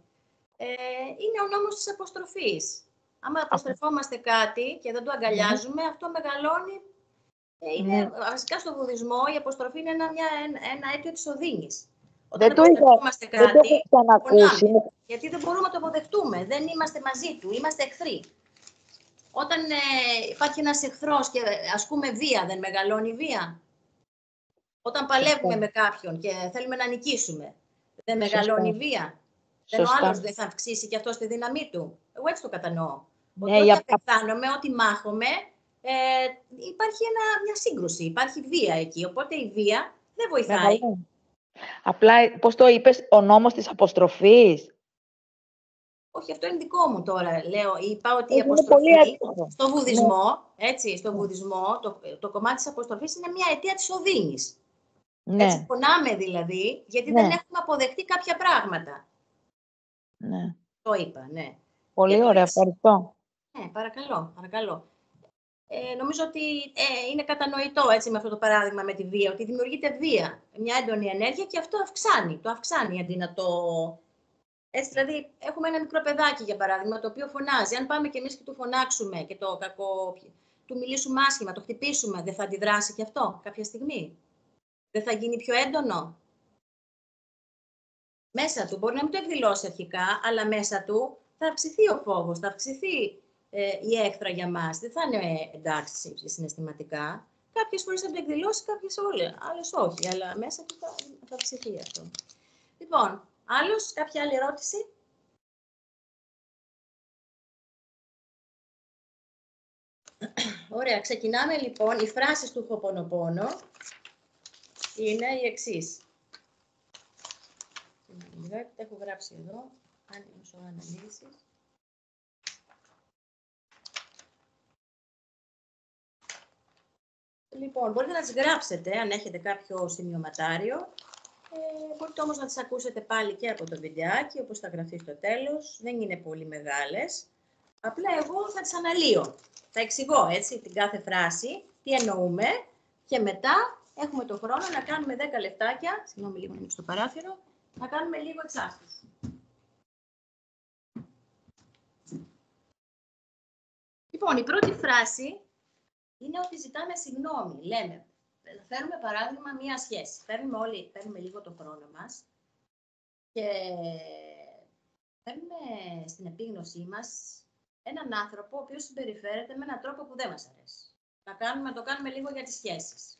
είναι ο νόμος της αποστροφής. Άμα αποστρεφόμαστε κάτι και δεν το αγκαλιάζουμε, αυτό μεγαλώνει. Βασικά στο βουδισμό η αποστροφή είναι ένα αίτιο της οδύνης. Όταν αποστρεφόμαστε κάτι, πονάμε, γιατί δεν μπορούμε να το αποδεχτούμε. Δεν είμαστε μαζί του, είμαστε εχθροί. Όταν υπάρχει ένας εχθρός και ασκούμε βία, δεν μεγαλώνει η βία. Όταν παλεύουμε με κάποιον και θέλουμε να νικήσουμε, δεν μεγαλώνει η βία. Δεν ο άλλος δεν θα αυξήσει και αυτό στη δύναμή του. Εγώ έτσι το κατανοώ. Ότι όταν πεθάνομαι, ό,τι μάχομαι, υπάρχει μια σύγκρουση, υπάρχει βία εκεί. Οπότε η βία δεν βοηθάει. Απλά, πώς το είπες, ο νόμος της αποστροφής. Όχι, αυτό είναι δικό μου τώρα. Είπα ότι η αποστροφή στο βουδισμό, έτσι, στο βουδισμό, το κομμάτι της αποστροφής είναι μια αιτία της οδύνης. Ναι. Έτσι πονάμε δηλαδή, γιατί δεν έχουμε αποδεχτεί κάποια πράγματα. Ναι. Το είπα, ναι. Πολύ ωραία, ευχαριστώ. Ναι, παρακαλώ. Νομίζω ότι είναι κατανοητό έτσι με αυτό το παράδειγμα με τη βία, ότι δημιουργείται βία, μια έντονη ενέργεια και αυτό το αυξάνει αντί να το... Έτσι, δηλαδή, έχουμε ένα μικρό παιδάκι, για παράδειγμα, το οποίο φωνάζει. Αν πάμε κι εμείς και του φωνάξουμε και το κακό, του μιλήσουμε άσχημα, το χτυπήσουμε, δεν θα αντιδράσει κι αυτό κάποια στιγμή? Δεν θα γίνει πιο έντονο? Μέσα του, μπορεί να μην το εκδηλώσει αρχικά, αλλά μέσα του θα αυξηθεί ο φόβος, θα αυξηθεί η έχθρα για μας. Δεν θα είναι εντάξει συναισθηματικά. Κάποιες φορές θα το εκδηλώσει, κάποιες άλλες όχι, αλλά μέσα του θα αυξηθεί αυτό. Λοιπόν, κάποια άλλη ερώτηση? Ωραία, ξεκινάμε λοιπόν. Οι φράσεις του Χοπονοπόνο είναι οι εξής. Τα έχω γράψει εδώ. Αναλύσεις. Λοιπόν, μπορείτε να τις γράψετε αν έχετε κάποιο σημειωματάριο. Μπορείτε όμως να τις ακούσετε πάλι και από το βιντεάκι, όπως θα γραφεί στο τέλος. Δεν είναι πολύ μεγάλες. Απλά εγώ θα τις αναλύω. Θα εξηγώ έτσι την κάθε φράση, τι εννοούμε και μετά έχουμε το χρόνο να κάνουμε 10 λεπτάκια. Συγγνώμη λίγο να ανοίξω το παράθυρο. Να κάνουμε λίγο εξάσκηση. Λοιπόν, η πρώτη φράση είναι ότι ζητάμε συγγνώμη. Λέμε, φέρουμε παράδειγμα μία σχέση. Παίρνουμε λίγο το χρόνο μας και παίρνουμε στην επίγνωσή μας έναν άνθρωπο ο οποίος συμπεριφέρεται με έναν τρόπο που δεν μας αρέσει. Να το κάνουμε λίγο για τις σχέσεις.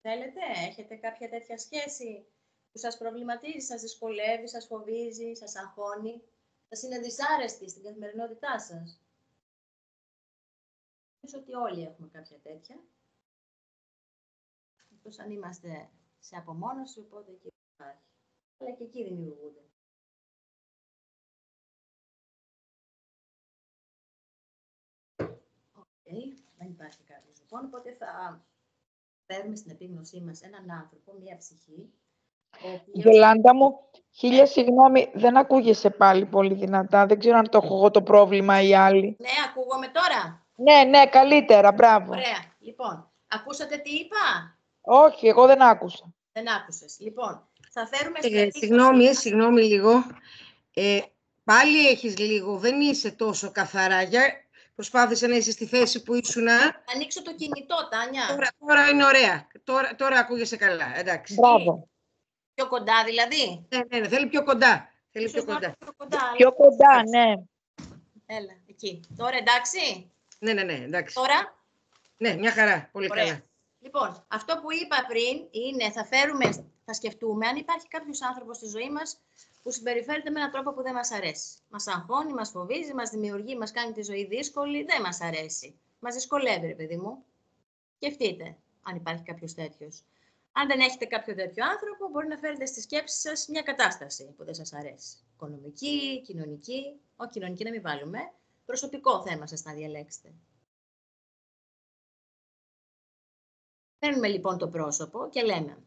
Θέλετε, έχετε κάποια τέτοια σχέση που σας προβληματίζει, σας δυσκολεύει, σας φοβίζει, σας αγχώνει, σας είναι δυσάρεστη στην καθημερινότητά σας? Νομίζω ότι όλοι έχουμε κάποια τέτοια. Εκτός αν είμαστε σε απομόνωση, οπότε εκεί υπάρχει. Αλλά και εκεί δημιουργούνται. Δεν υπάρχει κάποιος λοιπόν, οπότε θα φέρουμε στην επίγνωσή μας έναν άνθρωπο, μία ψυχή. Γιολάντα μου, χίλια συγγνώμη, δεν ακούγεσαι πάλι πολύ δυνατά. Δεν ξέρω αν το έχω εγώ το πρόβλημα ή άλλοι. Ναι, ακούγομαι τώρα. Ναι, καλύτερα, μπράβο. Ωραία. Λοιπόν, ακούσατε τι είπα? Όχι, εγώ δεν άκουσα. Δεν άκουσες. Λοιπόν, θα φέρουμε στην επίγνωσή Συγγνώμη λίγο. Πάλι έχεις λίγο, δεν είσαι τόσο καθαρά. Προσπάθησε να είσαι στη θέση που ήσουν. Ανοίξω το κινητό, Τάνια. Τώρα είναι ωραία. Τώρα ακούγεσαι καλά. Εντάξει. Μπράβο. Πιο κοντά δηλαδή. Ναι, θέλει πιο κοντά. Πιο κοντά, ναι. Έλα, εκεί. Τώρα εντάξει. Ναι, εντάξει. Τώρα. Ναι, μια χαρά. Πολύ καλά. Λοιπόν, αυτό που είπα πριν είναι θα σκεφτούμε αν υπάρχει κάποιος άνθρωπος στη ζωή μας που συμπεριφέρεται με έναν τρόπο που δεν μας αρέσει. Μας αγχώνει, μας φοβίζει, μας δημιουργεί, μας κάνει τη ζωή δύσκολη, δεν μας αρέσει. Μας δυσκολεύει, ρε παιδί μου. Σκεφτείτε αν υπάρχει κάποιος τέτοιος. Αν δεν έχετε κάποιο τέτοιο άνθρωπο, μπορεί να φέρετε στη σκέψη σας μια κατάσταση που δεν σας αρέσει. Οικονομική, κοινωνική, όχι κοινωνική να μην βάλουμε, προσωπικό θέμα σας να διαλέξετε. Παίρνουμε λοιπόν το πρόσωπο και λέμε.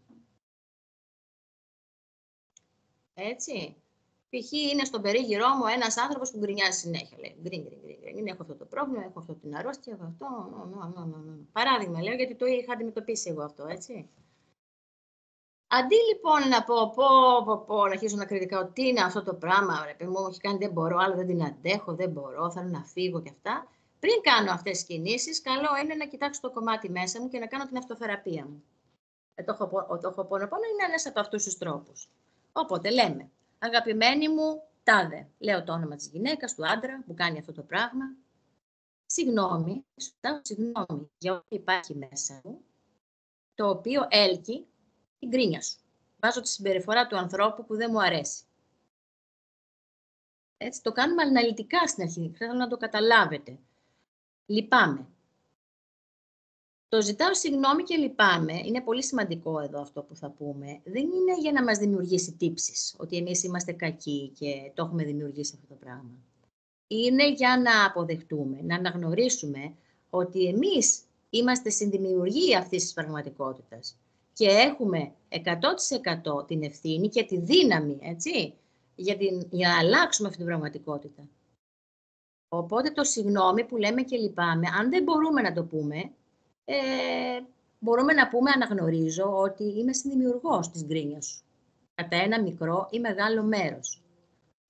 Έτσι. Π.χ. είναι στον περίγυρό μου ένας άνθρωπος που γκρινιάζει συνέχεια. Λέει γκριν. Έχω αυτό το πρόβλημα, έχω αυτό την αρρώστια, έχω αυτό. Παράδειγμα λέω, γιατί το είχα αντιμετωπίσει εγώ αυτό, έτσι. Αντί λοιπόν να πω, να αρχίσω να κριτικά ότι τι είναι αυτό το πράγμα, ρε παιδί μου, έχει κάνει, δεν μπορώ, άλλο δεν την αντέχω, δεν μπορώ, θέλω να φύγω και αυτά. Πριν κάνω αυτές τις κινήσεις, καλό είναι να κοιτάξω το κομμάτι μέσα μου και να κάνω την αυτοθεραπεία μου. Το Χοπονοπόνο είναι ένας από αυτούς τους τρόπους. Οπότε λέμε, αγαπημένη μου, τάδε, λέω το όνομα της γυναίκας, του άντρα που κάνει αυτό το πράγμα. Συγγνώμη, συγγνώμη για ό,τι υπάρχει μέσα μου, το οποίο έλκει την γκρίνια σου. Βάζω τη συμπεριφορά του ανθρώπου που δεν μου αρέσει. Έτσι, το κάνουμε αναλυτικά στην αρχή, θέλω να το καταλάβετε. Λυπάμαι. Το ζητάω συγγνώμη και λυπάμαι, είναι πολύ σημαντικό εδώ αυτό που θα πούμε. Δεν είναι για να μας δημιουργήσει τύψεις, ότι εμείς είμαστε κακοί και το έχουμε δημιουργήσει αυτό το πράγμα. Είναι για να αποδεχτούμε, να αναγνωρίσουμε ότι εμείς είμαστε συνδημιουργοί αυτής της πραγματικότητας και έχουμε 100% την ευθύνη και τη δύναμη, έτσι, για να αλλάξουμε αυτή την πραγματικότητα. Οπότε το συγγνώμη που λέμε και λυπάμαι, αν δεν μπορούμε να το πούμε, μπορούμε να πούμε αναγνωρίζω ότι είμαι συνδημιουργός της γκρίνιας σου. Κατά ένα μικρό ή μεγάλο μέρος.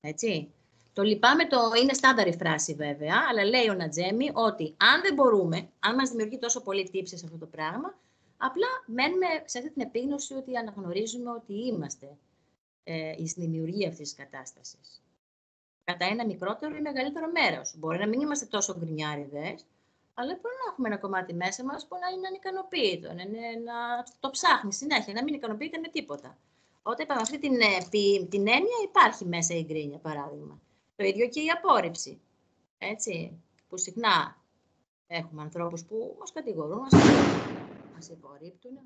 Έτσι. Το λυπάμαι είναι στάνταρη φράση βέβαια, αλλά λέει ο Νατζέμι ότι αν δεν μπορούμε, αν μας δημιουργεί τόσο πολύ τύψη αυτό το πράγμα, απλά μένουμε σε αυτή την επίγνωση ότι αναγνωρίζουμε ότι είμαστε η συνδημιουργία αυτής της κατάστασης. Κατά ένα μικρότερο ή μεγαλύτερο μέρος. Μπορεί να μην είμαστε τόσο γκρινιάριδες, αλλά μπορεί να έχουμε ένα κομμάτι μέσα μας που να είναι ανικανοποίητο, να το ψάχνει συνέχεια, να μην ικανοποιείται με τίποτα. Όταν είπαμε αυτή την έννοια, υπάρχει μέσα η γκρίνια, παράδειγμα. Το ίδιο και η απόρριψη. Έτσι, που συχνά έχουμε ανθρώπους που μας κατηγορούν, μας υπορρίπτουν,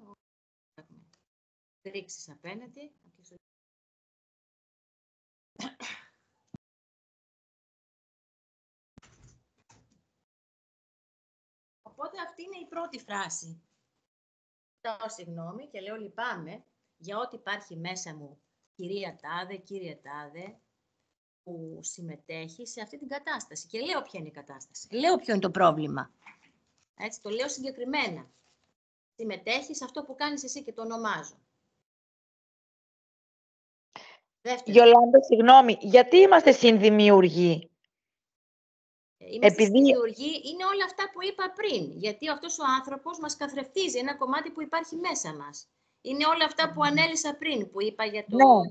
έχουμε κρίξεις απέναντι. Οπότε αυτή είναι η πρώτη φράση. Ζητάω συγγνώμη και λέω λυπάμαι για ό,τι υπάρχει μέσα μου, κυρία Τάδε, κύριε Τάδε, που συμμετέχει σε αυτή την κατάσταση. Και λέω ποια είναι η κατάσταση. Λέω ποιο είναι το πρόβλημα. Έτσι, το λέω συγκεκριμένα. Συμμετέχει σε αυτό που κάνεις εσύ και το ονομάζω. Γιολάντα, συγγνώμη, γιατί είμαστε συνδημιουργοί? Είμαστε συνδημιουργοί, είναι όλα αυτά που είπα πριν. Γιατί αυτός ο άνθρωπος μας καθρεφτίζει ένα κομμάτι που υπάρχει μέσα μας. Είναι όλα αυτά που ανέλησα πριν, που είπα για το... Ναι,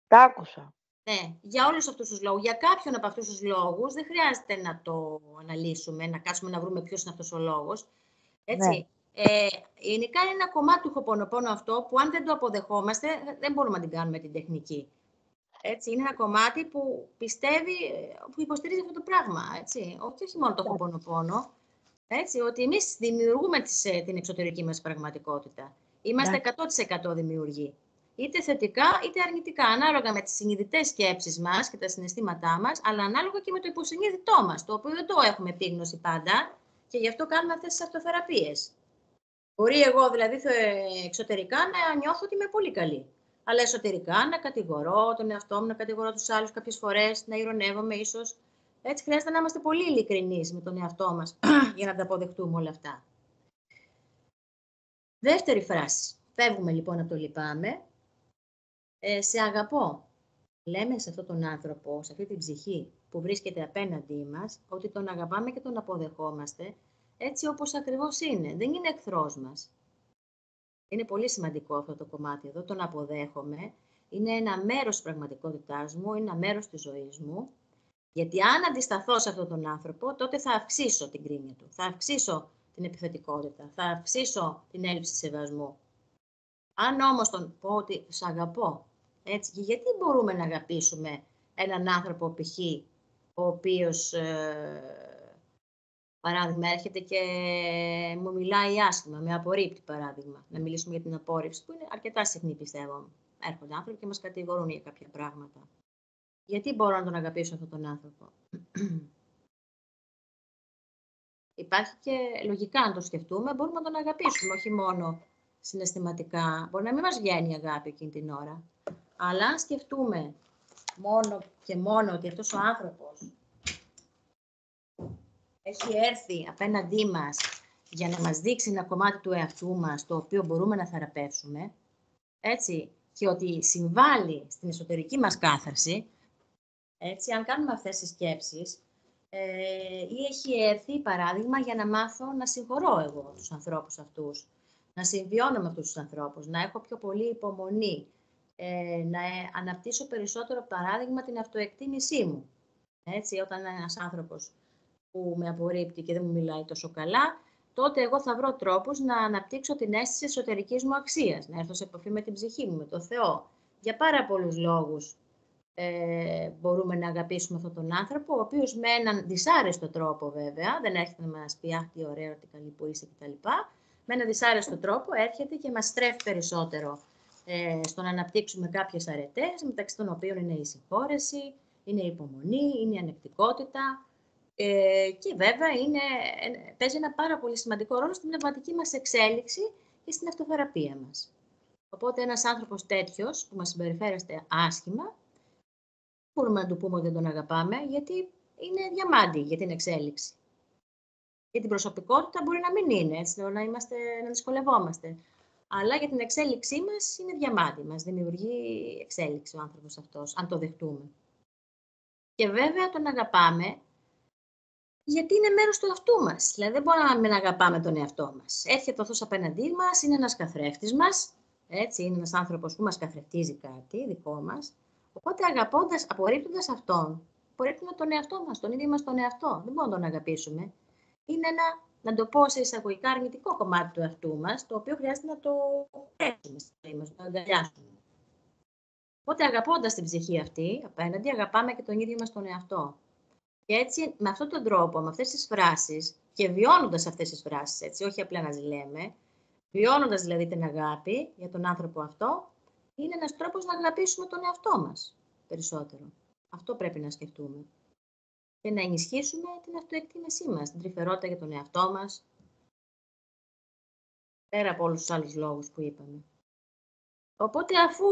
τα άκουσα. Ναι, για όλους αυτούς τους λόγους. Για κάποιον από αυτούς τους λόγους δεν χρειάζεται να το αναλύσουμε, να κάτσουμε να βρούμε ποιος είναι αυτός ο λόγος. Έτσι. Ναι. Γενικά είναι ένα κομμάτι του Χοπονοπόνο αυτό που αν δεν το αποδεχόμαστε δεν μπορούμε να την κάνουμε την τεχνική. Έτσι, είναι ένα κομμάτι που πιστεύει, που υποστηρίζει αυτό το πράγμα. Έτσι. Όχι μόνο το Χοπονοπόνο, έτσι, ότι εμείς δημιουργούμε την εξωτερική μας πραγματικότητα. Είμαστε 100% δημιουργοί. Είτε θετικά είτε αρνητικά, ανάλογα με τις συνειδητές σκέψεις μας και τα συναισθήματά μας, αλλά ανάλογα και με το υποσυνείδητό μας, το οποίο δεν το έχουμε επίγνωση πάντα και γι' αυτό κάνουμε αυτές τις αυτοθεραπείες. Μπορεί εγώ δηλαδή εξωτερικά να νιώθω ότι είμαι πολύ καλή, αλλά εσωτερικά να κατηγορώ τον εαυτό μου, να κατηγορώ τους άλλους κάποιες φορές, να ειρωνεύομαι ίσως. Έτσι χρειάζεται να είμαστε πολύ ειλικρινείς με τον εαυτό μας για να τα αποδεχτούμε όλα αυτά. Δεύτερη φράση. Φεύγουμε λοιπόν από το λυπάμαι. Σε αγαπώ. Λέμε σε αυτόν τον άνθρωπο, σε αυτή την ψυχή που βρίσκεται απέναντί μας, ότι τον αγαπάμε και τον αποδεχόμαστε έτσι όπως ακριβώς είναι. Δεν είναι εχθρός μας. Είναι πολύ σημαντικό αυτό το κομμάτι εδώ, τον αποδέχομαι. Είναι ένα μέρος της πραγματικότητάς μου, είναι ένα μέρος της ζωής μου. Γιατί αν αντισταθώ σε αυτόν τον άνθρωπο, τότε θα αυξήσω την κρίνια του, θα αυξήσω την επιθετικότητα, θα αυξήσω την έλλειψη σεβασμού. Αν όμως τον πω ότι σ' αγαπώ, έτσι, και γιατί μπορούμε να αγαπήσουμε έναν άνθρωπο π.χ. ο οποίος, παράδειγμα, έρχεται και μου μιλάει άσχημα, με απορρίπτει, παράδειγμα. Να μιλήσουμε για την απόρριψη, που είναι αρκετά συχνή, πιστεύω. Έρχονται άνθρωποι και μας κατηγορούν για κάποια πράγματα. Γιατί μπορώ να τον αγαπήσω αυτόν τον άνθρωπο? Υπάρχει και λογικά, αν το σκεφτούμε, μπορούμε να τον αγαπήσουμε, όχι μόνο συναισθηματικά. Μπορεί να μην μας βγαίνει η αγάπη εκείνη την ώρα. Αλλά αν σκεφτούμε μόνο και μόνο ότι αυτός ο άνθρωπος έχει έρθει απέναντί μας για να μας δείξει ένα κομμάτι του εαυτού μας, το οποίο μπορούμε να θεραπεύσουμε, έτσι, και ότι συμβάλλει στην εσωτερική μας κάθαρση, έτσι, αν κάνουμε αυτές τις σκέψεις, ή έχει έρθει παράδειγμα για να μάθω να συγχωρώ εγώ τους ανθρώπους αυτούς, να συμβιώνω με αυτούς τους ανθρώπους, να έχω πιο πολύ υπομονή, να αναπτύσσω περισσότερο παράδειγμα την αυτοεκτίμησή μου. Έτσι, όταν ένας άνθρωπος που με απορρίπτει και δεν μου μιλάει τόσο καλά, τότε εγώ θα βρω τρόπους να αναπτύξω την αίσθηση εσωτερικής μου αξίας, να έρθω σε επαφή με την ψυχή μου, με το Θεό. Για πάρα πολλούς λόγους μπορούμε να αγαπήσουμε αυτόν τον άνθρωπο, ο οποίος με έναν δυσάρεστο τρόπο βέβαια, δεν έρχεται να μας πει «Αχ, τι ωραίο, τι καλή που είσαι» κτλ. Με έναν δυσάρεστο τρόπο έρχεται και μας στρέφει περισσότερο στο να αναπτύξουμε κάποιες αρετές, μεταξύ των οποίων είναι η συγχώρεση, είναι η υπομονή, είναι η ανεκτικότητα, και βέβαια παίζει ένα πάρα πολύ σημαντικό ρόλο στην πνευματική μας εξέλιξη και στην αυτοθεραπεία μας. Οπότε ένας άνθρωπος τέτοιος που μας συμπεριφέρεστε άσχημα, μπορούμε να του πούμε ότι δεν τον αγαπάμε, γιατί είναι διαμάντι για την εξέλιξη. Για την προσωπικότητα μπορεί να μην είναι, έτσι, να δυσκολευόμαστε. Αλλά για την εξέλιξή μας είναι διαμάντι. Μας δημιουργεί εξέλιξη ο άνθρωπος αυτός, αν το δεχτούμε. Και βέβαια τον αγαπάμε, γιατί είναι μέρος του εαυτού μας. Δηλαδή δεν μπορούμε να μην αγαπάμε τον εαυτό μας. Έρχεται αυτός απέναντί μας, είναι ένας καθρέφτης μας, έτσι, είναι ένας άνθρωπος που μας καθρεφτίζει κάτι δικό μας. Οπότε αγαπώντας, απορρίπτοντας αυτόν, απορρίπτουμε τον εαυτό μας, τον ίδιο μας τον εαυτό. Δεν μπορούμε να τον αγαπήσουμε. Είναι ένα, να το πω σε εισαγωγικά, αρνητικό κομμάτι του εαυτού μας, το οποίο χρειάζεται να το πρέσουμε στη ζωή μας, να το αγκαλιάσουμε. Οπότε αγαπώντας την ψυχή αυτή, απέναντι, αγαπάμε και τον ίδιο μας τον εαυτό. Και έτσι, με αυτόν τον τρόπο, με αυτές τις φράσεις και βιώνοντας αυτές τις φράσεις, έτσι, όχι απλά να τις λέμε, βιώνοντας δηλαδή την αγάπη για τον άνθρωπο αυτό, είναι ένας τρόπος να αγαπήσουμε τον εαυτό μας περισσότερο. Αυτό πρέπει να σκεφτούμε. Και να ενισχύσουμε την αυτοεκτίμησή μας, την τρυφερότητα για τον εαυτό μας, πέρα από όλους τους άλλους λόγους που είπαμε. Οπότε, αφού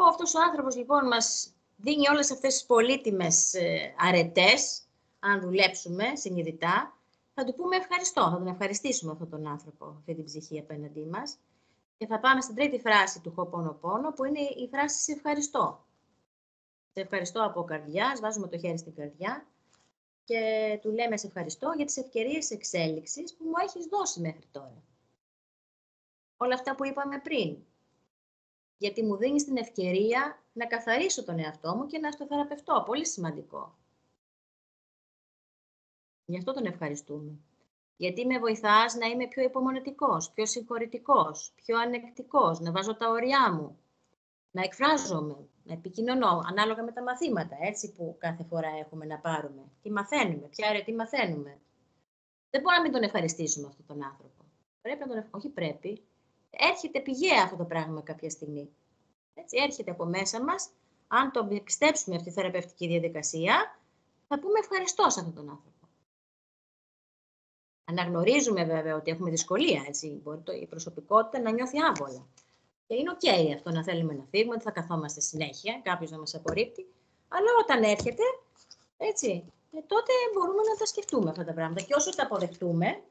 αυτός ο άνθρωπος λοιπόν μας δίνει όλες αυτές τις πολύτιμες αρετές, αν δουλέψουμε συνειδητά, θα του πούμε ευχαριστώ, θα τον ευχαριστήσουμε αυτόν τον άνθρωπο, αυτή την ψυχή απέναντί μας. Και θα πάμε στην τρίτη φράση του Ho'oponopono, που είναι η φράση «Σε ευχαριστώ». Σε ευχαριστώ από καρδιάς, βάζουμε το χέρι στην καρδιά και του λέμε «Σε ευχαριστώ για τις ευκαιρίες εξέλιξης που μου έχεις δώσει μέχρι τώρα». Όλα αυτά που είπαμε πριν. Γιατί μου δίνεις την ευκαιρία να καθαρίσω τον εαυτό μου και να αυτοθεραπευτώ. Πολύ σημαντικό. Γι' αυτό τον ευχαριστούμε. Γιατί με βοηθάς να είμαι πιο υπομονετικός, πιο συγχωρητικός, πιο ανεκτικός, να βάζω τα όρια μου, να εκφράζομαι, να επικοινωνώ, ανάλογα με τα μαθήματα, έτσι, που κάθε φορά έχουμε να πάρουμε. Τι μαθαίνουμε, ποια αρετή μαθαίνουμε. Δεν μπορούμε να μην τον ευχαριστήσουμε αυτόν τον άνθρωπο. Πρέπει να τον όχι πρέπει. Έρχεται πηγαία αυτό το πράγμα κάποια στιγμή. Έτσι, έρχεται από μέσα μας. Αν το πιστέψουμε αυτή τη θεραπευτική διαδικασία, θα πούμε ευχαριστώ σε αυτόν τον άνθρωπο. Αναγνωρίζουμε βέβαια ότι έχουμε δυσκολία, έτσι. Μπορεί η προσωπικότητα να νιώθει άβολα. Και είναι ok αυτό να θέλουμε να φύγουμε, ότι θα καθόμαστε συνέχεια, κάποιος να μας απορρίπτει. Αλλά όταν έρχεται, έτσι, τότε μπορούμε να τα σκεφτούμε αυτά τα πράγματα. Και όσο τα αποδεχτούμε,